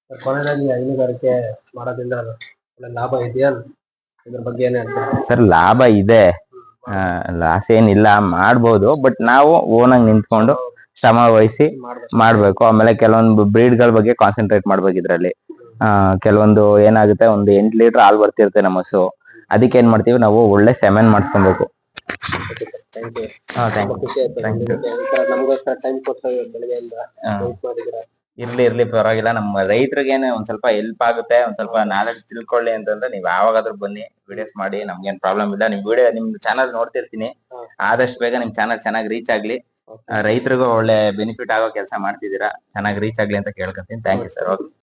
ಕೊನೆಯದಾಗಿ ಹೈನುಗಾರಿಕೆ ಮಾಡೋದ್ರಿಂದ ಒಳ್ಳೆ ಲಾಭ ಇದೆಯಾ? ಇದ್ರ ಬಗ್ಗೆ ಏನ್ ಹೇಳ್ತಾರೆ ಸರ್? ಲಾಭ ಇದೆ, ಲಾಸ್ ಏನಿಲ್ಲ, ಮಾಡ್ಬೋದು. ಬಟ್ ನಾವು ಓನಾಗಿ ನಿಂತ್ಕೊಂಡು ಶ್ರಮ ವಹಿಸಿ ಮಾಡ್ಬೇಕು. ಆಮೇಲೆ ಕೆಲವೊಂದು ಬ್ರೀಡ್ ಗಳ ಬಗ್ಗೆ ಕಾನ್ಸಂಟ್ರೇಟ್ ಮಾಡ್ಬೇಕು ಇದ್ರಲ್ಲಿ. ಕೆಲವೊಂದು ಏನಾಗುತ್ತೆ, ಒಂದು 8 ಲೀಟರ್ ಹಾಲ್ ಬರ್ತಿರುತ್ತೆ ನಮ್ಮ ಹಸು. ಅದಕ್ಕೆ ಏನ್ ಮಾಡ್ತೀವಿ ನಾವು, ಒಳ್ಳೆ ಸೆಮೆನ್ ಮಾಡಿಸ್ಕೊಬೇಕು. ನಮಗೋಸ್ಕರ ಟೈಮ್ ಕೊಟ್ಟು ಬೆಳಗ್ಗೆಯಿಂದ ಮಾಡಿದ್ದೀರಾ. ಇರ್ಲಿ ಪರವಾಗಿಲ್ಲ. ನಮ್ಮ ರೈತರಿಗೇನೆ ಒಂದ್ ಸ್ವಲ್ಪ ಹೆಲ್ಪ್ ಆಗುತ್ತೆ. ಒಂದ್ ಸ್ವಲ್ಪ ನಾಲೆಡ್ಜ್ ತಿಳ್ಕೊಳ್ಳಿ ಅಂತಂದ್ರೆ ನೀವ್ ಯಾವಾಗಾದ್ರೂ ಬನ್ನಿ, ವಿಡಿಯೋಸ್ ಮಾಡಿ, ನಮ್ಗೇನ್ ಪ್ರಾಬ್ಲಮ್ ಇಲ್ಲ. ನಿಮ್ ವಿಡಿಯೋ ನಿಮ್ ಚಾನಲ್ ನೋಡ್ತಿರ್ತೀನಿ. ಆದಷ್ಟು ಬೇಗ ನಿಮ್ ಚಾನಲ್ ಚೆನ್ನಾಗಿ ರೀಚ್ ಆಗ್ಲಿ. ರೈತರಿಗೂ ಒಳ್ಳೆ ಬೆನಿಫಿಟ್ ಆಗೋ ಕೆಲಸ ಮಾಡ್ತಿದ್ದೀರಾ. ಚೆನ್ನಾಗಿ ರೀಚ್ ಆಗ್ಲಿ ಅಂತ ಕೇಳ್ಕೊತೀನಿ. Thank you sir.